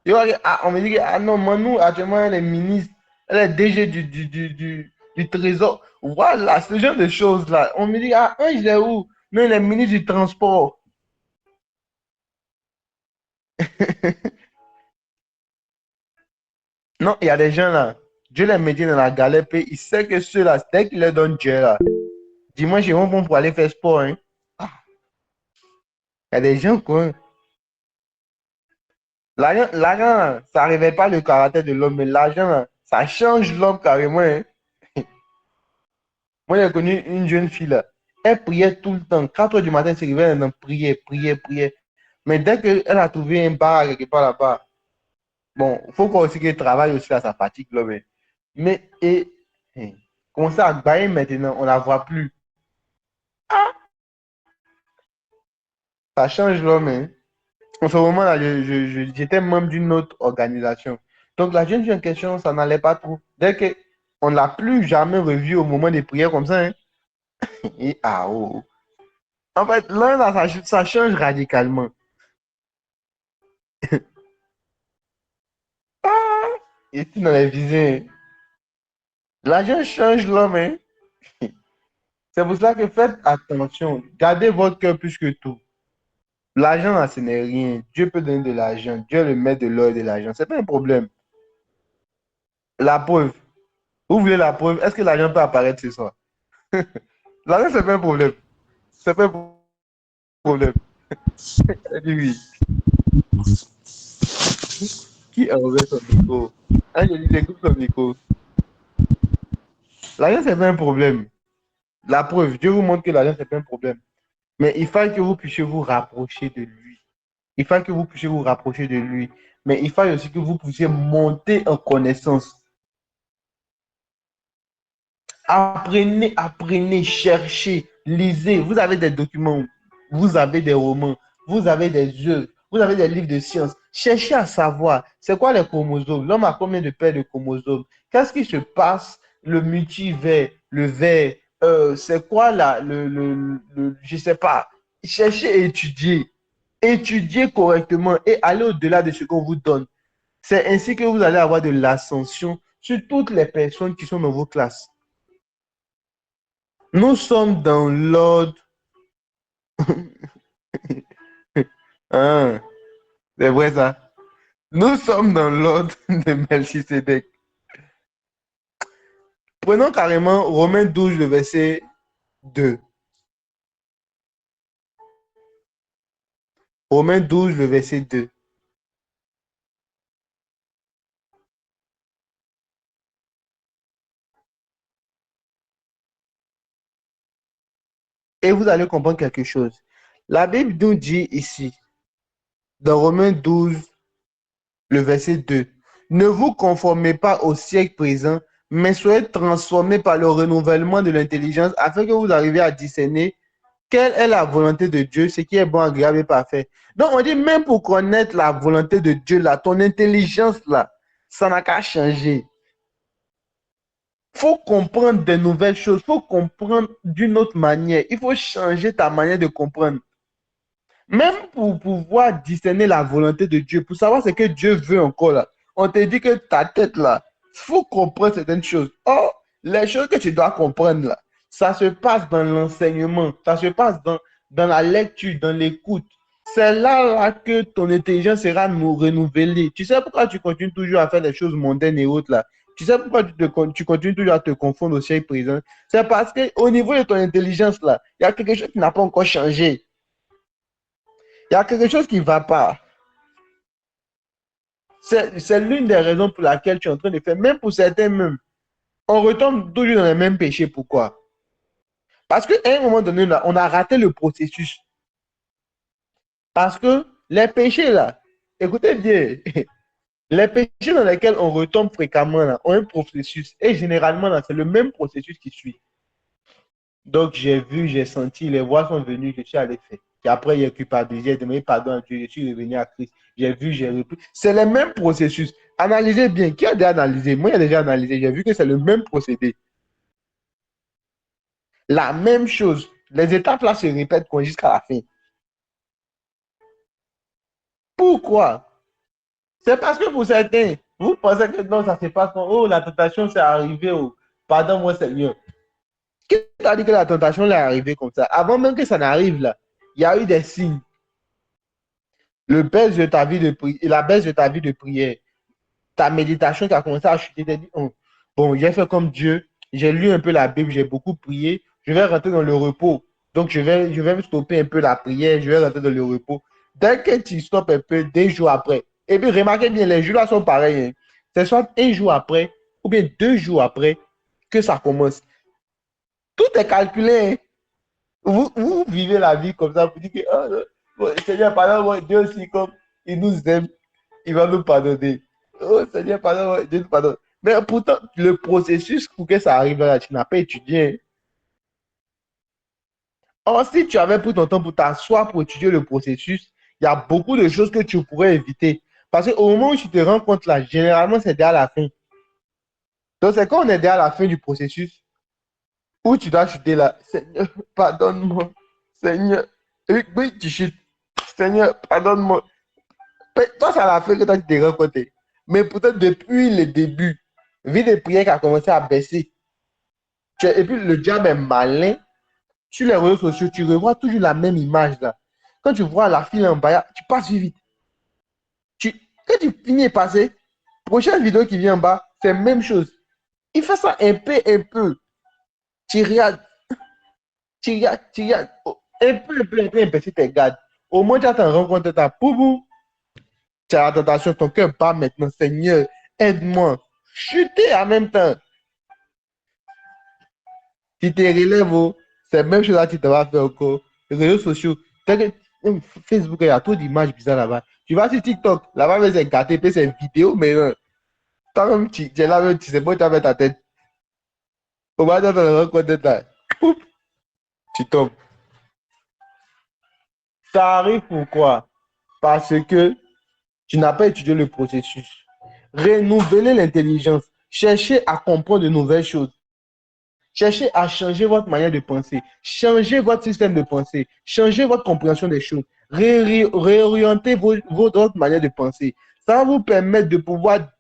Je vois que, ah, on me dit que ah non, Manou, actuellement, elle est ministre, elle est DG du Trésor. Voilà, ce genre de choses-là. On me dit, ah, un, il est où? Non, il est ministre du Transport. Non, il y a des gens là, Dieu les met dans la galère, puis il sait que ceux-là, dès qu'il leur donne Dieu là, dimanche, ils vont pour aller faire sport. Hein. Ah, il y a des gens quoi. L'argent, ça ne révèle pas le caractère de l'homme, mais l'argent, là, ça change l'homme carrément. Hein. Moi, j'ai connu une jeune fille, là. Elle priait tout le temps. 4 heures du matin, elle se réveillait, elle priait. Mais dès qu'elle a trouvé un bar quelque part là-bas, bon, il faut aussi qu'elle travaille aussi à sa fatigue, là, hein, commencer à bailler maintenant, on ne la voit plus. Ça change l'homme. Hein. En ce moment-là, j'étais membre d'une autre organisation. Donc, la jeune fille en question, ça n'allait pas trop. Dès qu'on ne l'a plus jamais revue au moment des prières comme ça. Hein. Et ah, oh. En fait, là, ça change radicalement. Ah, et puis dans les visées, l'argent change l'homme. Hein. C'est pour cela que faites attention. Gardez votre cœur plus que tout. L'argent, là, ce n'est rien. Dieu peut donner de l'argent. Dieu le met de l'or et de l'argent. C'est pas un problème. La preuve. Vous voulez la preuve? Est-ce que l'argent peut apparaître ce soir? L'argent, c'est pas un problème. C'est pas un problème. Elle dit oui. Qui a ouvert son micro? Ah, je dis, écoute son micro. L'argent, c'est pas un problème. La preuve, Dieu vous montre que l'argent, c'est pas un problème. Mais il faut que vous puissiez vous rapprocher de lui. Il faut que vous puissiez vous rapprocher de lui. Mais il faut aussi que vous puissiez monter en connaissance. Apprenez, cherchez, lisez. Vous avez des documents, vous avez des romans, vous avez des œuvres, vous avez des livres de sciences. Cherchez à savoir, c'est quoi les chromosomes? L'homme a combien de paires de chromosomes? Qu'est-ce qui se passe? Le multivers, le vert, c'est quoi je ne sais pas. Cherchez et étudiez. Étudiez correctement et allez au-delà de ce qu'on vous donne. C'est ainsi que vous allez avoir de l'ascension sur toutes les personnes qui sont dans vos classes. Nous sommes dans l'ordre. Hein, c'est vrai ça. Nous sommes dans l'ordre de Melchisedec. Prenons carrément Romains 12, le verset 2. Romains 12, le verset 2. Et vous allez comprendre quelque chose. La Bible nous dit ici, dans Romains 12, le verset 2, ne vous conformez pas au siècle présent, mais soyez transformés par le renouvellement de l'intelligence afin que vous arriviez à discerner quelle est la volonté de Dieu, ce qui est bon, agréable et parfait. Donc, on dit même pour connaître la volonté de Dieu, là, ton intelligence, là, ça n'a qu'à changer. Il faut comprendre des nouvelles choses, il faut comprendre d'une autre manière. Il faut changer ta manière de comprendre. Même pour pouvoir discerner la volonté de Dieu, pour savoir ce que Dieu veut encore là. On te dit que ta tête là, il faut comprendre certaines choses. Or, les choses que tu dois comprendre là, ça se passe dans l'enseignement, ça se passe dans la lecture, dans l'écoute. C'est là que ton intelligence sera renouvelée. Tu sais pourquoi tu continues toujours à faire des choses mondaines et autres là? Tu sais pourquoi tu continues toujours à te confondre au siècle présent? C'est parce qu'au niveau de ton intelligence là, il y a quelque chose qui n'a pas encore changé. Il y a quelque chose qui ne va pas. C'est l'une des raisons pour laquelle tu es en train de faire, même pour certains même. On retombe toujours dans les mêmes péchés. Pourquoi? Parce qu'à un moment donné, là, on a raté le processus. Parce que les péchés, là, écoutez bien, Les péchés dans lesquels on retombe fréquemment là, ont un processus. Et généralement, là, c'est le même processus qui suit. Donc, j'ai vu, j'ai senti, les voix sont venues, je suis allé faire. Et après, il a culpabilisé, j'ai demandé pardon à Dieu, je suis revenu à Christ. J'ai vu, j'ai repris. C'est le même processus. Analysez bien. Qui a déjà analysé? Moi, j'ai déjà analysé. J'ai vu que c'est le même procédé. La même chose. Les étapes là se répètent jusqu'à la fin. Pourquoi? C'est parce que pour certains, vous pensez que non, ça se passe quand, oh, la tentation, c'est arrivé, oh, pardon-moi, Seigneur. Qui t'a dit que la tentation est arrivée comme ça? Avant même que ça n'arrive là, il y a eu des signes. Le baisse de ta vie de prière, la baisse de ta vie de prière, ta méditation qui a commencé à chuter, tu dit, oh, bon, j'ai fait comme Dieu, j'ai lu un peu la Bible, j'ai beaucoup prié, je vais rentrer dans le repos. Donc, je vais me stopper un peu la prière, je vais rentrer dans le repos. Dès que tu stoppes un peu, 2 jours après, et puis remarquez bien, les jours là sont pareils. Hein. C'est soit 1 jour après, ou bien 2 jours après que ça commence. Tout est calculé. Hein. Vous vivez la vie comme ça, vous dites que oh, Seigneur, pardon, Dieu aussi, comme il nous aime, il va nous pardonner. Oh Seigneur, pardon, Dieu nous pardonne. Mais pourtant, le processus pour que ça arrive là, tu n'as pas étudié. Or, si tu avais pris ton temps pour t'asseoir pour étudier le processus, il y a beaucoup de choses que tu pourrais éviter. Parce qu'au moment où tu te rends compte là, généralement, c'est déjà la fin. Donc, c'est quand on est déjà à la fin du processus où tu dois chuter là. Seigneur, pardonne-moi. Seigneur. Et puis, tu chutes. Seigneur, pardonne-moi. Toi, c'est à la fin que toi, tu t'es rencontré. Mais peut-être depuis le début, vie de prière qui a commencé à baisser. Et puis, le diable est malin. Sur les réseaux sociaux, tu revois toujours la même image là. Quand tu vois la file en bas, tu passes vite. Quand tu finis de passer, prochaine vidéo qui vient en bas, c'est la même chose. Il fait ça un peu, un peu. Tu regardes, tu regardes. Un peu, un peu, si tu regardes. Au moins, tu as ton rencontre, ta poubou. Tu as la tentation, ton cœur bat maintenant. Seigneur, aide-moi. Chuter en même temps. Tu te relèves, oh, c'est la même chose là, tu te vas faire encore. Les réseaux sociaux, Facebook, il y a trop d'images bizarres là-bas. Tu vas sur TikTok, là-bas, c'est gâté, puis c'est vidéo, mais non. Toi-même, tu es là, même, tu sais pas, tu as ta tête. Au moins, tu as ton rencontre là. Poup, tu tombes. Ça arrive pourquoi? Parce que tu n'as pas étudié le processus. Renouveler l'intelligence. Cherchez à comprendre de nouvelles choses. Cherchez à changer votre manière de penser. Changez votre système de pensée. Changez votre compréhension des choses. Réorientez votre manière de penser. Ça va vous permettre de pouvoir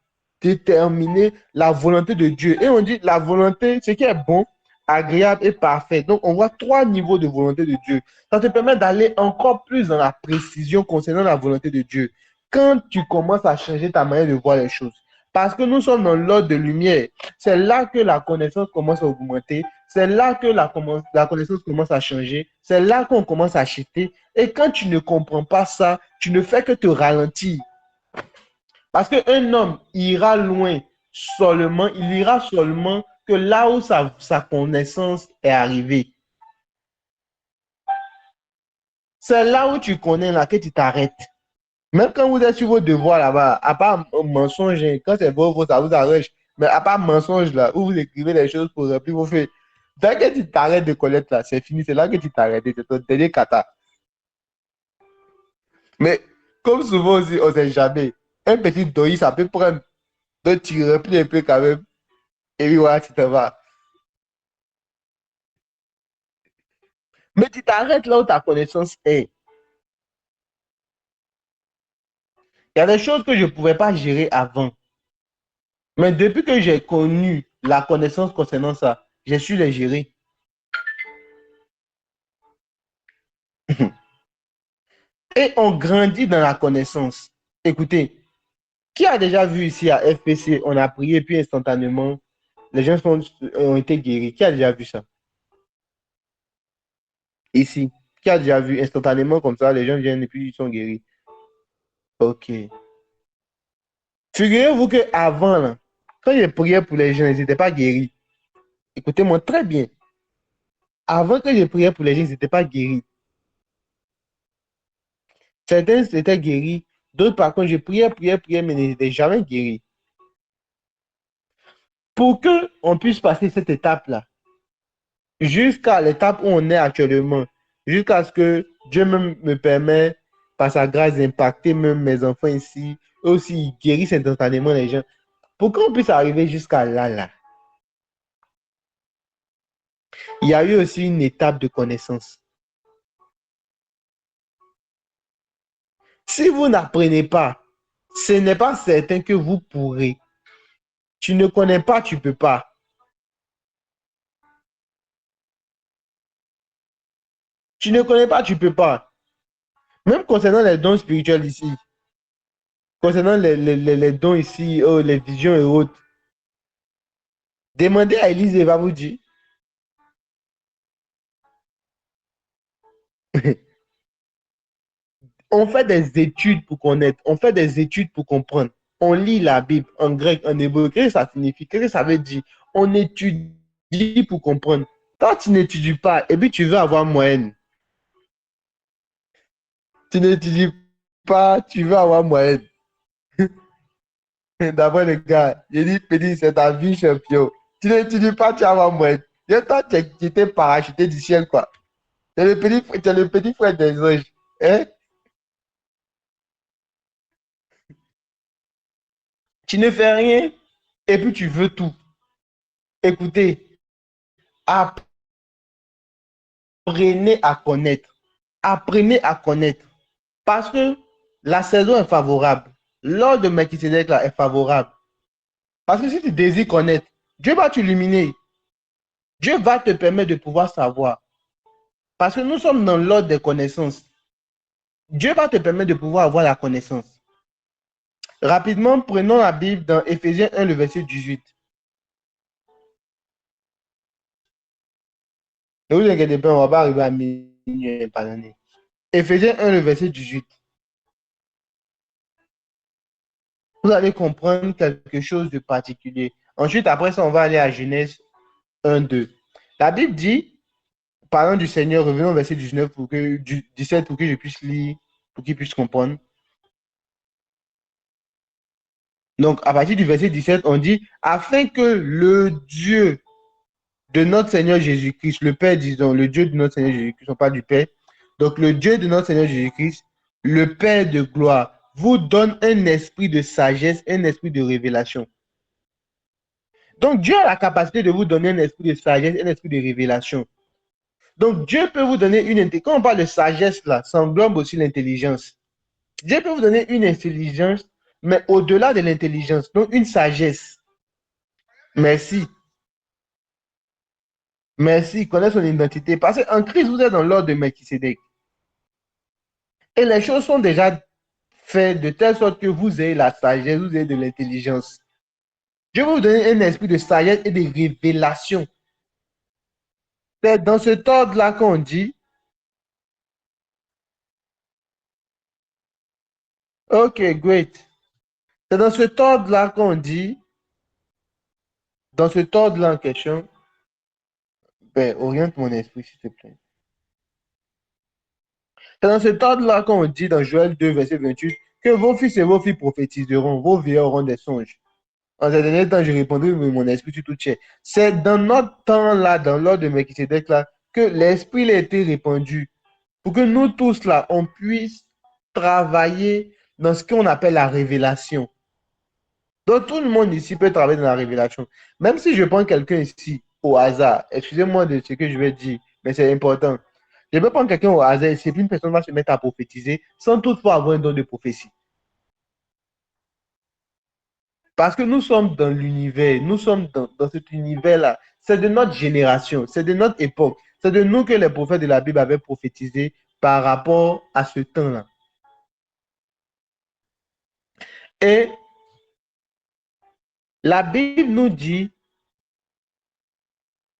déterminer la volonté de Dieu. Et on dit la volonté, ce qui est bon, agréable et parfait. Donc, on voit 3 niveaux de volonté de Dieu. Ça te permet d'aller encore plus dans la précision concernant la volonté de Dieu. Quand tu commences à changer ta manière de voir les choses. Parce que nous sommes dans l'ordre de lumière. C'est là que la connaissance commence à augmenter. C'est là que la connaissance commence à changer. C'est là qu'on commence à chuter. Et quand tu ne comprends pas ça, tu ne fais que te ralentir. Parce qu'un homme ira loin seulement, il ira seulement que là où sa connaissance est arrivée. C'est là où tu connais là que tu t'arrêtes. Même quand vous êtes sur vos devoirs là-bas, à part mensonge, quand c'est beau, ça vous arrête. Mais à part mensonge là, où vous écrivez des choses pour remplir vos feuilles, dès que tu t'arrêtes de connaître là, c'est fini, c'est là que tu t'arrêtes, c'est ton dernier kata. Mais comme souvent aussi, on ne sait jamais. Un petit doi, ça peut prendre, donc tu remplis un peu quand même, et puis voilà, tu te vas. Mais tu t'arrêtes là où ta connaissance est. Il y a des choses que je ne pouvais pas gérer avant. Mais depuis que j'ai connu la connaissance concernant ça, j'ai su les gérer. Et on grandit dans la connaissance. Écoutez, qui a déjà vu ici à FPC, on a prié, puis instantanément, les gens ont été guéris. Qui a déjà vu ça? Ici. Qui a déjà vu instantanément comme ça, les gens viennent et puis ils sont guéris. Ok. Figurez-vous qu'avant, là, quand j'ai prié pour les gens, ils n'étaient pas guéris. Écoutez-moi très bien. Avant que je priais pour les gens, ils n'étaient pas guéris. Certains étaient guéris D'autres, par contre, je priais, mais n'étaient jamais guéris. Pour qu'on puisse passer cette étape-là, jusqu'à l'étape où on est actuellement, jusqu'à ce que Dieu me permet, par sa grâce, d'impacter même mes enfants ici, eux aussi, ils guérissent instantanément les gens. Pour qu'on puisse arriver jusqu'à là, il y a eu aussi une étape de connaissance. Si vous n'apprenez pas, ce n'est pas certain que vous pourrez. Tu ne connais pas, tu ne peux pas. Tu ne connais pas, tu ne peux pas. Même concernant les dons spirituels ici, concernant les dons ici, oh, les visions et autres, demandez à Élise, elle va vous dire. On fait des études pour connaître, on fait des études pour comprendre. On lit la Bible en grec, en hébreu. Qu'est-ce que ça signifie? Qu'est-ce que ça veut dire? On étudie pour comprendre. Quand tu n'étudies pas et puis tu veux avoir moyenne, tu n'étudies pas, tu veux avoir moyenne. D'abord, les gars, j'ai dit, petit, c'est ta vie, champion. Tu n'étudies pas, tu vas avoir moyenne. Et toi, tu étais parachuté du ciel, quoi. Tu es le petit frère des anges. Hein? Tu ne fais rien et puis tu veux tout. Écoutez, apprenez à connaître. Apprenez à connaître. Parce que la saison est favorable. L'ordre de Melchizedek là est favorable. Parce que si tu désires connaître, Dieu va t'illuminer. Dieu va te permettre de pouvoir savoir. Parce que nous sommes dans l'ordre des connaissances. Dieu va te permettre de pouvoir avoir la connaissance. Rapidement, prenons la Bible dans Éphésiens 1, le verset 18. Ne vous inquiétez pas, on ne va pas arriver à minuit, pardonnez. Éphésiens 1, le verset 18. Vous allez comprendre quelque chose de particulier. Ensuite, après ça, on va aller à Genèse 1, 2. La Bible dit, parlant du Seigneur, revenons au verset 19 17 pour que je puisse lire, pour qu'il puisse comprendre. Donc, à partir du verset 17, on dit, afin que le Dieu de notre Seigneur Jésus-Christ, le Père, disons, le Dieu de notre Seigneur Jésus-Christ, non pas du Père, donc le Dieu de notre Seigneur Jésus-Christ, le Père de gloire, vous donne un esprit de sagesse, un esprit de révélation. Donc, Dieu a la capacité de vous donner un esprit de sagesse, un esprit de révélation. Donc, Dieu peut vous donner une intelligence. Quand on parle de sagesse, là, ça englobe aussi l'intelligence. Dieu peut vous donner une intelligence, mais au-delà de l'intelligence, donc une sagesse. Merci. Merci, connaître son identité. Parce qu'en Christ, vous êtes dans l'ordre de Melchizedek. Et les choses sont déjà faites de telle sorte que vous ayez la sagesse, vous ayez de l'intelligence. Dieu va vous donner un esprit de sagesse et de révélation. C'est dans cet ordre-là qu'on dit, OK, great. C'est dans cet ordre-là qu'on dit, dans cet ordre-là en question, ben, oriente mon esprit, s'il te plaît. C'est dans cet ordre-là qu'on dit dans Joël 2, verset 28, que vos fils et vos filles prophétiseront, vos vieillards auront des songes. En ces derniers temps, je répondrai, mais mon esprit sur tout chair. C'est dans notre temps-là, dans l'ordre de Melchizedek là, que l'esprit a été répandu pour que nous tous là, on puisse travailler dans ce qu'on appelle la révélation. Donc tout le monde ici peut travailler dans la révélation. Même si je prends quelqu'un ici au hasard, excusez-moi de ce que je vais dire, mais c'est important. Je peux prendre quelqu'un au hasard et puis une personne va se mettre à prophétiser sans toutefois avoir un don de prophétie. Parce que nous sommes dans l'univers, nous sommes dans cet univers-là. C'est de notre génération, c'est de notre époque. C'est de nous que les prophètes de la Bible avaient prophétisé par rapport à ce temps-là. Et la Bible nous dit,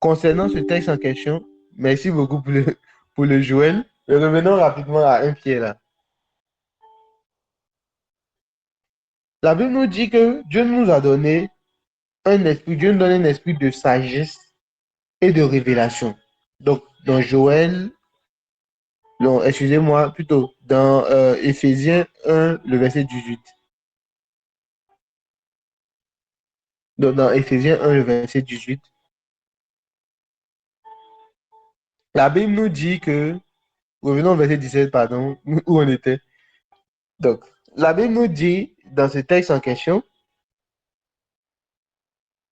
concernant ce texte en question, merci beaucoup pour le Joël, mais revenons rapidement à un pied là. La Bible nous dit que Dieu nous a donné un esprit, Dieu nous donne un esprit de sagesse et de révélation. Donc, dans Joël, Non, excusez-moi, plutôt dans Éphésiens 1, le verset 18. Donc, dans Éphésiens 1, le verset 18, la Bible nous dit que, revenons au verset 17, pardon, où on était. Donc, la Bible nous dit, dans ce texte en question,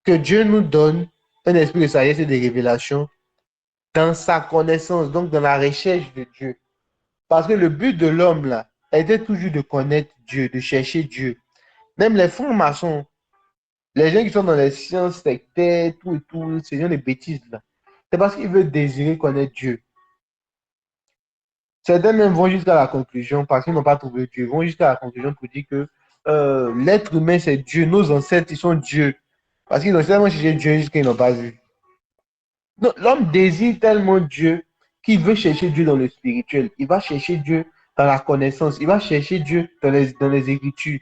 que Dieu nous donne un esprit de sagesse et de révélation dans sa connaissance, donc dans la recherche de Dieu. Parce que le but de l'homme, là, était toujours de connaître Dieu, de chercher Dieu. Même les francs-maçons, les gens qui sont dans les sciences sectaires, tout et tout, ces gens de bêtises, là, c'est parce qu'ils veulent désirer connaître Dieu. Certains même vont jusqu'à la conclusion, parce qu'ils n'ont pas trouvé Dieu, vont jusqu'à la conclusion pour dire que l'être humain, c'est Dieu. Nos ancêtres, ils sont Dieu. Parce qu'ils ont tellement cherché Dieu jusqu'à qu'ils n'ont pas vu. Non, l'homme désire tellement Dieu qu'il veut chercher Dieu dans le spirituel. Il va chercher Dieu dans la connaissance. Il va chercher Dieu dans les Écritures.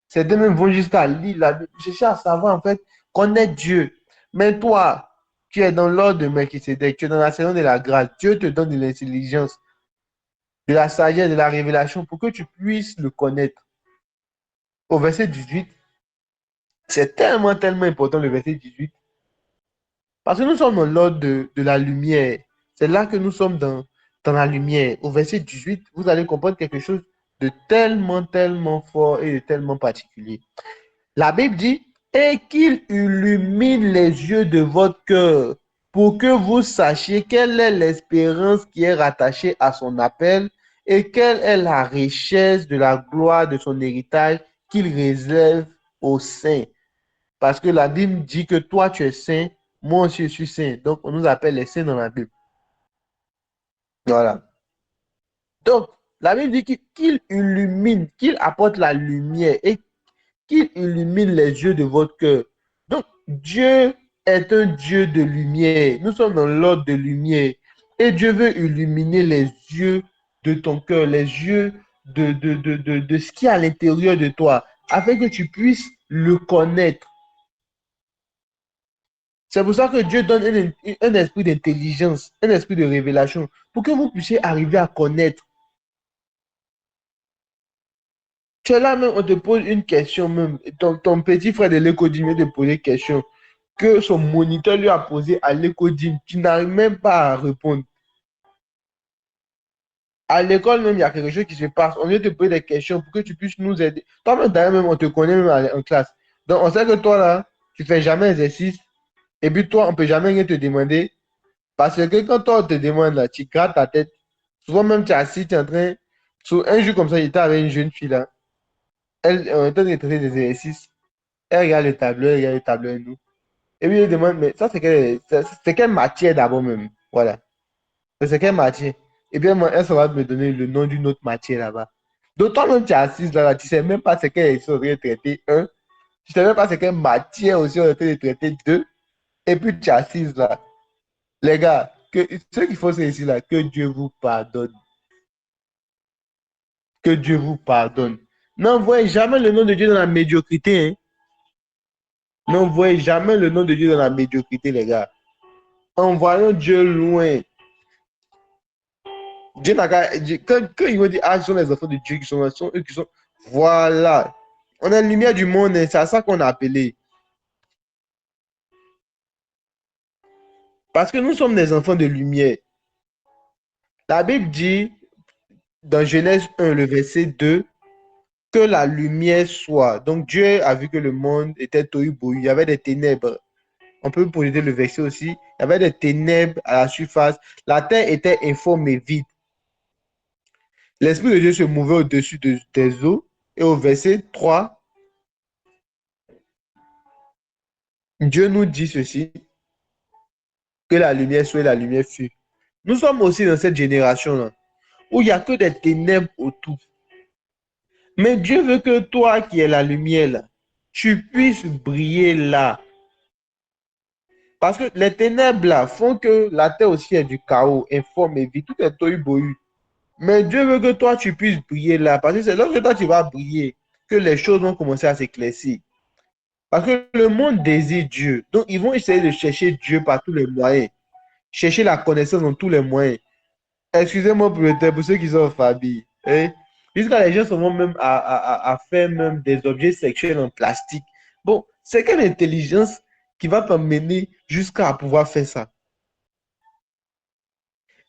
Certains même vont jusqu'à lire la Bible, chercher à savoir, en fait, connaître Dieu. Mais toi, tu es dans l'ordre de Melchisédek, tu es dans la saison de la grâce. Dieu te donne de l'intelligence, de la sagesse, de la révélation pour que tu puisses le connaître. Au verset 18, c'est tellement, tellement important le verset 18. Parce que nous sommes dans l'ordre de la lumière. C'est là que nous sommes dans la lumière. Au verset 18, vous allez comprendre quelque chose de tellement, tellement fort et de tellement particulier. La Bible dit, et qu'il illumine les yeux de votre cœur pour que vous sachiez quelle est l'espérance qui est rattachée à son appel et quelle est la richesse de la gloire de son héritage qu'il réserve aux saints. Parce que la Bible dit que toi, tu es saint, moi aussi, je suis saint. Donc, on nous appelle les saints dans la Bible. Voilà. Donc, la Bible dit qu'il illumine, qu'il apporte la lumière et qu'il illumine les yeux de votre cœur. Donc, Dieu est un Dieu de lumière. Nous sommes dans l'ordre de lumière. Et Dieu veut illuminer les yeux de ton cœur, les yeux de ce qui est à l'intérieur de toi, afin que tu puisses le connaître. C'est pour ça que Dieu donne un esprit d'intelligence, un esprit de révélation, pour que vous puissiez arriver à connaître. Tu es là même, on te pose une question même. Ton petit frère de l'écodime vient de poser une question que son moniteur lui a posée à l'écodime. Tu n'arrives même pas à répondre. À l'école même, il y a quelque chose qui se passe. On vient te poser des questions pour que tu puisses nous aider. Toi-même, d'ailleurs, même, on te connaît même en classe. Donc, on sait que toi, là, tu fais jamais exercice. Et puis, toi, on ne peut jamais rien te demander. Parce que quand toi, on te demande, là, tu grattes ta tête. Souvent, même, tu es assis, tu es en train. Sur un jour comme ça, j'étais avec une jeune fille, là. Elle, on était en train de traiter des exercices. Elle regarde le tableau et nous. Et puis, elle demande, mais ça, c'est quelle matière d'abord même? Voilà. C'est quelle matière? Et bien, moi, elle va me donner le nom d'une autre matière là-bas. Donc, toi-même, tu es assise là, tu ne sais même pas ce qu'elle est en train de traiter. Un. Tu ne sais même pas ce quelle matière aussi on est en train de traiter. Deux. Et puis, tu es assise là. Les gars, ce qu'il faut, c'est ici là, que Dieu vous pardonne. Que Dieu vous pardonne. N'envoyez jamais le nom de Dieu dans la médiocrité. Hein. N'envoyez jamais le nom de Dieu dans la médiocrité, les gars. Envoyons Dieu loin. Dieu n'a qu'à. Quand ils vont dire, ah, ce sont les enfants de Dieu qui sont là, ce sont eux qui sont. Voilà. On est la lumière du monde, hein, c'est à ça qu'on a appelé. Parce que nous sommes des enfants de lumière. La Bible dit, dans Genèse 1, le verset 2, que la lumière soit. Donc Dieu a vu que le monde était tohu-bohu, il y avait des ténèbres. On peut poser le verset aussi. Il y avait des ténèbres à la surface. La terre était informe et vide. L'Esprit de Dieu se mouvait au-dessus des eaux. Et au verset 3, Dieu nous dit ceci, que la lumière soit et la lumière fut. Nous sommes aussi dans cette génération-là, où il n'y a que des ténèbres autour. Mais Dieu veut que toi qui es la lumière, là, tu puisses briller là. Parce que les ténèbres là font que la terre aussi est du chaos, informe et vide, tout est tohu-bohu. Mais Dieu veut que toi tu puisses briller là, parce que c'est lorsque toi tu vas briller que les choses vont commencer à s'éclaircir. Parce que le monde désire Dieu. Donc ils vont essayer de chercher Dieu par tous les moyens, chercher la connaissance dans tous les moyens. Excusez-moi pour le terme, pour ceux qui sont en famille. Hein. Jusqu'à les gens sont même à faire même des objets sexuels en plastique. Bon, c'est quelle intelligence qui va t'emmener jusqu'à pouvoir faire ça?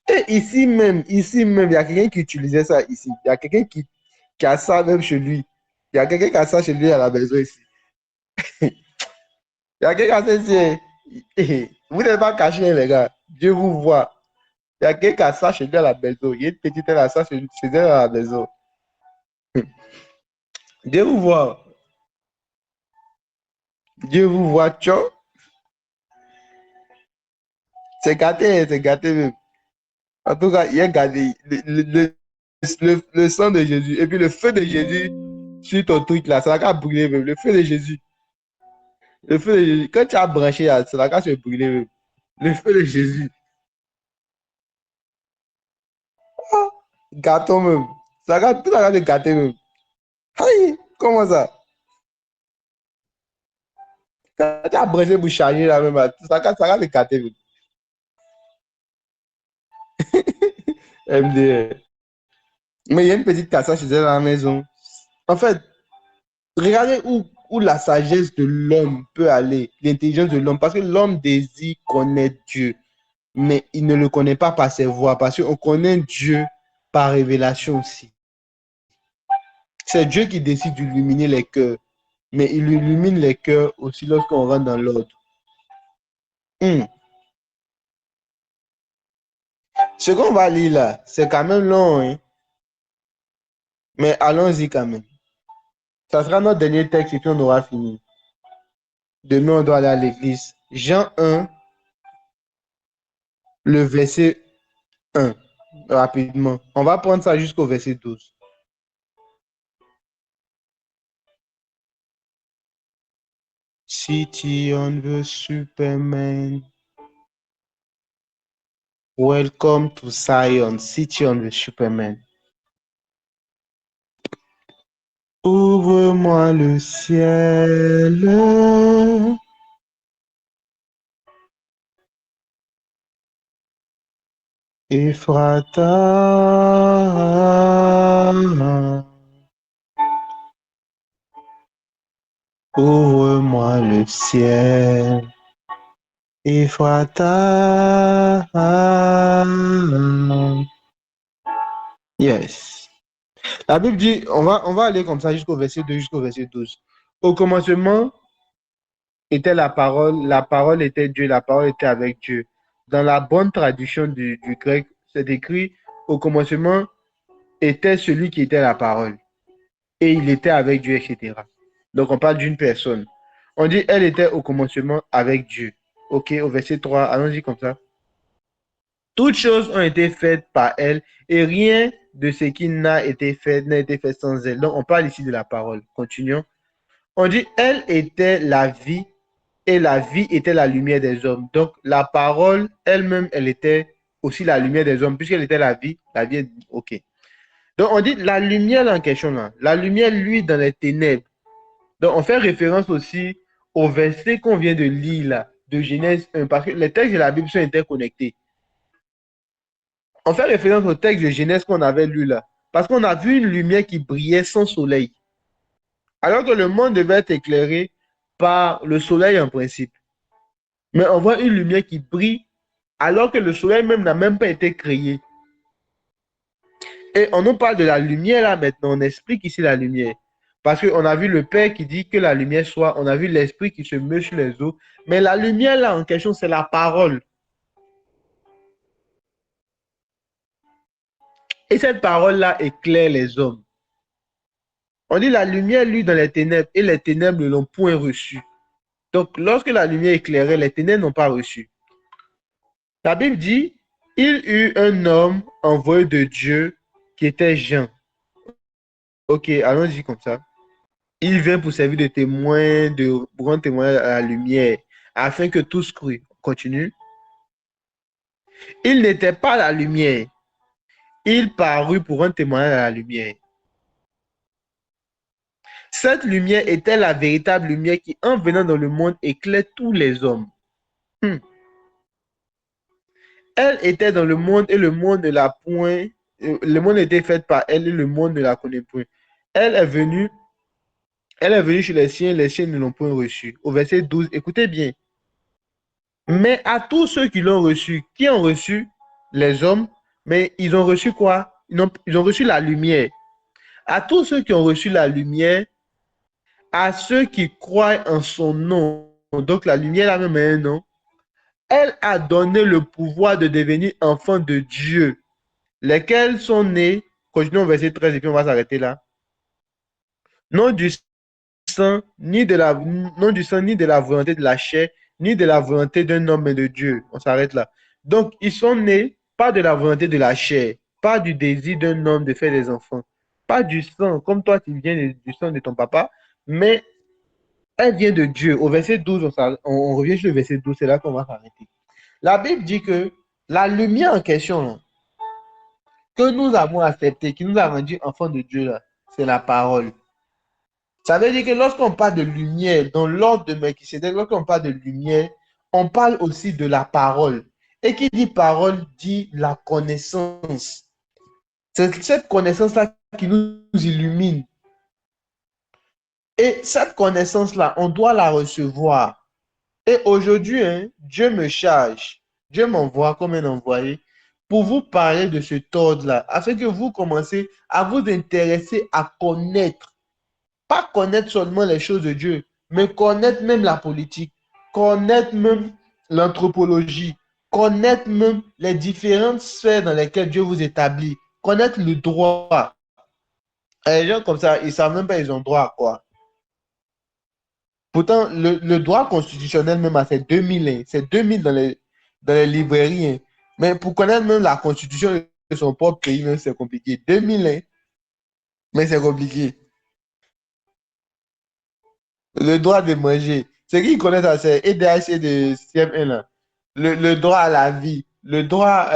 Et ici même, il y a quelqu'un qui utilisait ça ici. Il y a quelqu'un qui a ça même chez lui. Il y a quelqu'un qui a ça chez lui à la maison ici. Il y a quelqu'un qui a ça ici. Vous n'êtes pas cachés, les gars. Dieu vous voit. Il y a quelqu'un qui a ça chez lui à la maison. Il y a une petite, elle a ça chez elle à la maison. Dieu vous voit. Dieu vous voit, tchao. C'est gâté même. En tout cas, il a gardé le sang de Jésus. Et puis le feu de Jésus sur ton truc là, ça va brûler même. Le feu de Jésus. Le feu de Jésus. Quand tu as branché là, ça va se brûler même. Le feu de Jésus. Ah, gâteau même. Tout ça va se gâter même. Aïe, comment ça? Quand tu as branché pour charger là même, là, ça va se gâter même. MDR. Mais il y a une petite cassette chez elle à la maison. En fait, regardez où la sagesse de l'homme peut aller, l'intelligence de l'homme, parce que l'homme désire connaître Dieu, mais il ne le connaît pas par ses voies, parce qu'on connaît Dieu par révélation aussi. C'est Dieu qui décide d'illuminer les cœurs, mais il illumine les cœurs aussi lorsqu'on rentre dans l'ordre. Hmm. Ce qu'on va lire là, c'est quand même long, hein? Mais allons-y quand même. Ça sera notre dernier texte et puis on aura fini. Demain, on doit aller à l'église. Jean 1, le verset 1, rapidement. On va prendre ça jusqu'au verset 12. City on the Superman. Welcome to Zion. City on the Superman. Ouvre-moi le ciel. Ephrata. Ouvre-moi le ciel. Ephrata. Yes. La Bible dit, on va aller comme ça jusqu'au verset 2, jusqu'au verset 12. Au commencement était la parole était Dieu, la parole était avec Dieu. Dans la bonne traduction du grec, c'est écrit, au commencement était celui qui était la parole. Et il était avec Dieu, etc. Donc on parle d'une personne. On dit, elle était au commencement avec Dieu. Ok, au verset 3, allons-y comme ça. Toutes choses ont été faites par elle et rien de ce qui n'a été fait n'a été fait sans elle. Donc, on parle ici de la parole. Continuons. On dit, elle était la vie et la vie était la lumière des hommes. Donc, la parole elle-même, elle était aussi la lumière des hommes puisqu'elle était la vie est... OK. Donc, on dit, la lumière en question là, la lumière, lui, dans les ténèbres. Donc, on fait référence aussi au verset qu'on vient de lire là, de Genèse 1, parce que les textes de la Bible sont interconnectés. On fait référence au texte de Genèse qu'on avait lu là. Parce qu'on a vu une lumière qui brillait sans soleil. Alors que le monde devait être éclairé par le soleil en principe. Mais on voit une lumière qui brille alors que le soleil même n'a même pas été créé. Et on nous parle de la lumière là maintenant. On explique ici la lumière. Parce qu'on a vu le Père qui dit que la lumière soit. On a vu l'Esprit qui se meut sur les eaux. Mais la lumière là en question, c'est la parole. Et cette parole-là éclaire les hommes. On dit la lumière, lui, dans les ténèbres, et les ténèbres ne l'ont point reçu. Donc, lorsque la lumière éclairait, les ténèbres n'ont pas reçu. La Bible dit, il eut un homme envoyé de Dieu qui était Jean. Ok, allons-y comme ça. Il vient pour servir de témoin, pour rendre témoin à la lumière, afin que tous crient. Continue. Il n'était pas la lumière. Il parut pour rendre témoignage à la lumière. Cette lumière était la véritable lumière qui, en venant dans le monde, éclaire tous les hommes. Elle était dans le monde et le monde ne l'a point. Le monde était fait par elle et le monde ne la connaît point. Elle est venue, elle est venue chez les siens ne l'ont point reçue. Au verset 12, écoutez bien. Mais à tous ceux qui l'ont reçu, qui ont reçu les hommes, mais ils ont reçu quoi? Ils ont reçu la lumière. À tous ceux qui ont reçu la lumière, à ceux qui croient en son nom, donc la lumière là même a un nom, elle a donné le pouvoir de devenir enfants de Dieu, lesquels sont nés, continuons au verset 13 et puis on va s'arrêter là, non du sang, non du sang, ni de la volonté de la chair, ni de la volonté d'un homme et de Dieu. On s'arrête là. Donc, ils sont nés pas de la volonté de la chair, pas du désir d'un homme de faire des enfants, pas du sang, comme toi tu viens du sang de ton papa, mais elle vient de Dieu. Au verset 12, on revient sur le verset 12, c'est là qu'on va s'arrêter. La Bible dit que la lumière en question, là, que nous avons acceptée, qui nous a rendu enfants de Dieu, là, c'est la parole. Ça veut dire que lorsqu'on parle de lumière, dans l'ordre de Melchisédek, lorsqu'on parle de lumière, on parle aussi de la parole. Et qui dit parole dit la connaissance. C'est cette connaissance-là qui nous illumine. Et cette connaissance-là, on doit la recevoir. Et aujourd'hui, hein, Dieu me charge, Dieu m'envoie comme un envoyé pour vous parler de ce ordre-là, afin que vous commencez à vous intéresser à connaître. Pas connaître seulement les choses de Dieu, mais connaître même la politique, connaître même l'anthropologie, connaître même les différentes sphères dans lesquelles Dieu vous établit, connaître le droit. Et les gens comme ça, ils ne savent même pas ils ont droit à quoi. Pourtant, le droit constitutionnel même, c'est 2000, hein. C'est 2000 dans les librairies. Hein. Mais pour connaître même la constitution de son propre pays, même, c'est compliqué. 2000, hein. Mais c'est compliqué. Le droit de manger. Ceux qui connaissent ça, c'est EDH et de CM1 là. Le droit à la vie, le droit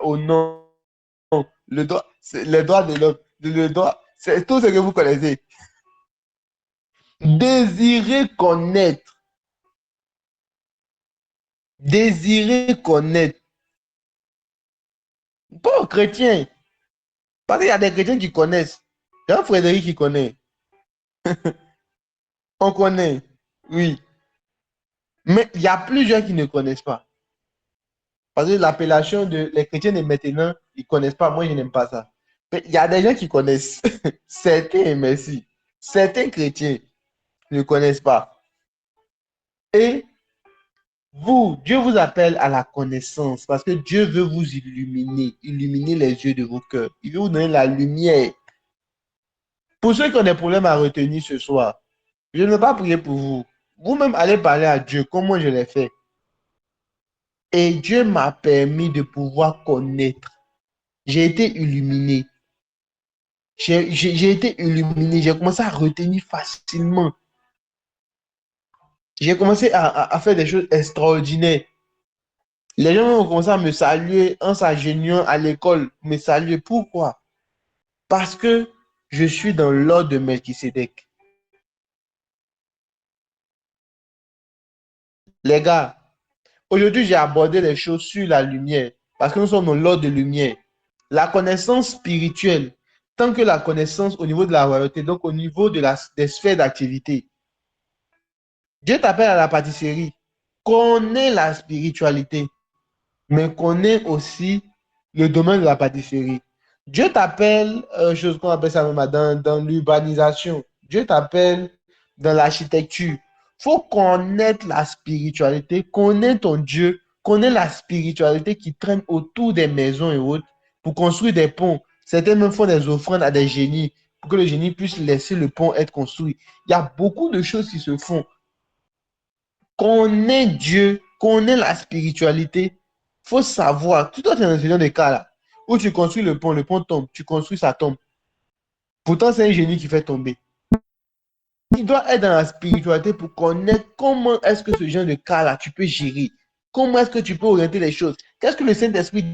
au nom, le droit de l'homme, le droit, c'est tout ce que vous connaissez. Désirer connaître, désirer connaître. Pas aux chrétiens. Parce qu'il y a des chrétiens qui connaissent. Jean-Frédéric qui connaît. On connaît, oui. Mais il y a plusieurs qui ne connaissent pas. Parce que l'appellation de les chrétiens de maintenant, ils ne connaissent pas. Moi, je n'aime pas ça. Mais il y a des gens qui connaissent. Certains, merci. Certains chrétiens ne connaissent pas. Et vous, Dieu vous appelle à la connaissance parce que Dieu veut vous illuminer, illuminer les yeux de vos cœurs. Il veut vous donner la lumière. Pour ceux qui ont des problèmes à retenir ce soir, je ne veux pas prier pour vous. Vous-même allez parler à Dieu, comme moi je l'ai fait. Et Dieu m'a permis de pouvoir connaître. J'ai été illuminé. J'ai été illuminé. J'ai commencé à retenir facilement. J'ai commencé à faire des choses extraordinaires. Les gens ont commencé à me saluer en s'agenouillant à l'école. Me saluer. Pourquoi? Parce que je suis dans l'ordre de Melchisédek. Les gars, aujourd'hui, j'ai abordé les choses sur la lumière. Parce que nous sommes dans l'ordre de lumière. La connaissance spirituelle, tant que la connaissance au niveau de la royauté, donc au niveau des sphères d'activité. Dieu t'appelle à la pâtisserie. Connais la spiritualité, mais connais aussi le domaine de la pâtisserie. Dieu t'appelle, chose qu'on appelle ça même dans l'urbanisation. Dieu t'appelle dans l'architecture. Il faut connaître la spiritualité, connais ton Dieu, connais la spiritualité qui traîne autour des maisons et autres pour construire des ponts. Certains même font des offrandes à des génies pour que le génie puisse laisser le pont être construit. Il y a beaucoup de choses qui se font. Connais Dieu, connais la spiritualité. Il faut savoir, tout est dans ce genre de cas là, où tu construis le pont tombe, tu construis, ça tombe. Pourtant, c'est un génie qui fait tomber. Tu dois être dans la spiritualité pour connaître comment est-ce que ce genre de cas là, tu peux gérer. Comment est-ce que tu peux orienter les choses. Qu'est-ce que le Saint-Esprit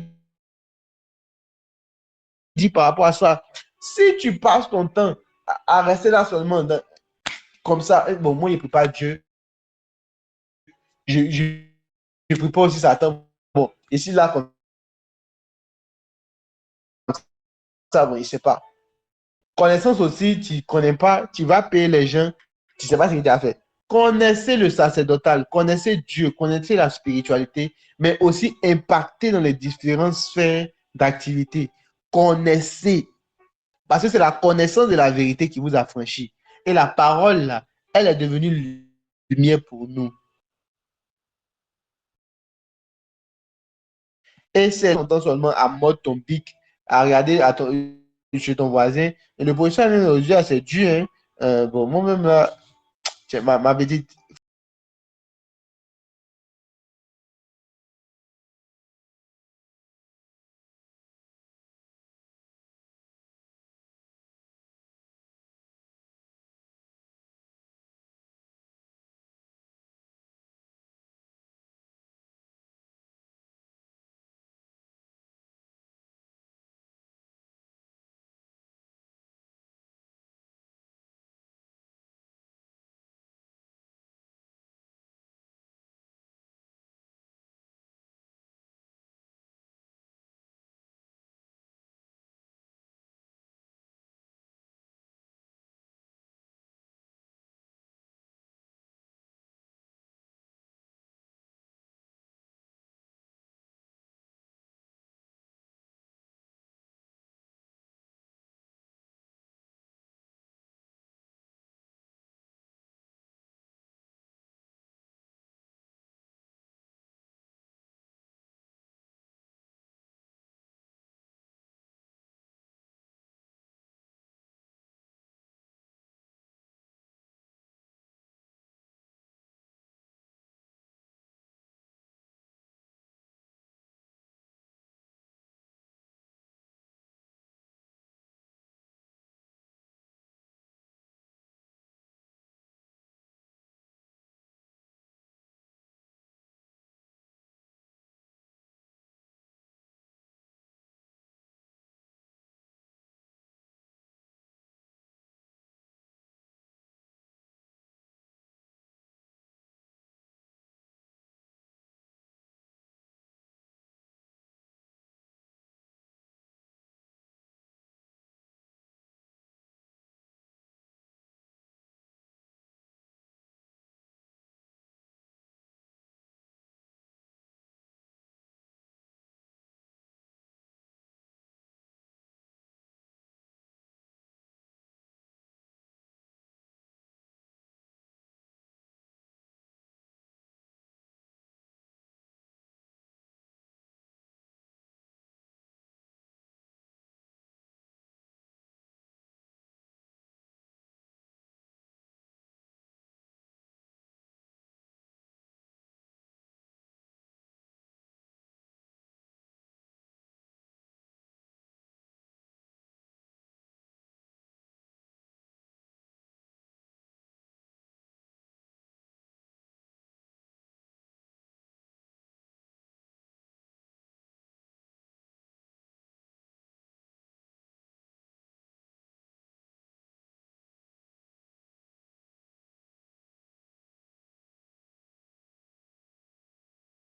dit par rapport à ça? Si tu passes ton temps à rester là seulement comme ça, bon, moi, je ne prie pas Dieu. Je ne prie pas aussi Satan. Bon, Ici, là, comme ça, bon, il ne sait pas. Connaissance aussi, tu ne connais pas, tu vas payer les gens, tu ne sais pas ce que tu as fait. Connaissez le sacerdotal, connaissez Dieu, connaissez la spiritualité, mais aussi impactez dans les différentes sphères d'activité. Connaissez, parce que c'est la connaissance de la vérité qui vous a franchi. Et la parole, là, elle est devenue lumière pour nous. Et c'est longtemps seulement à mordre ton pic, à regarder chez ton voisin. Et le prochain, aujourd'hui, c'est Dieu. Hein. Bon, moi-même, là, ma petite,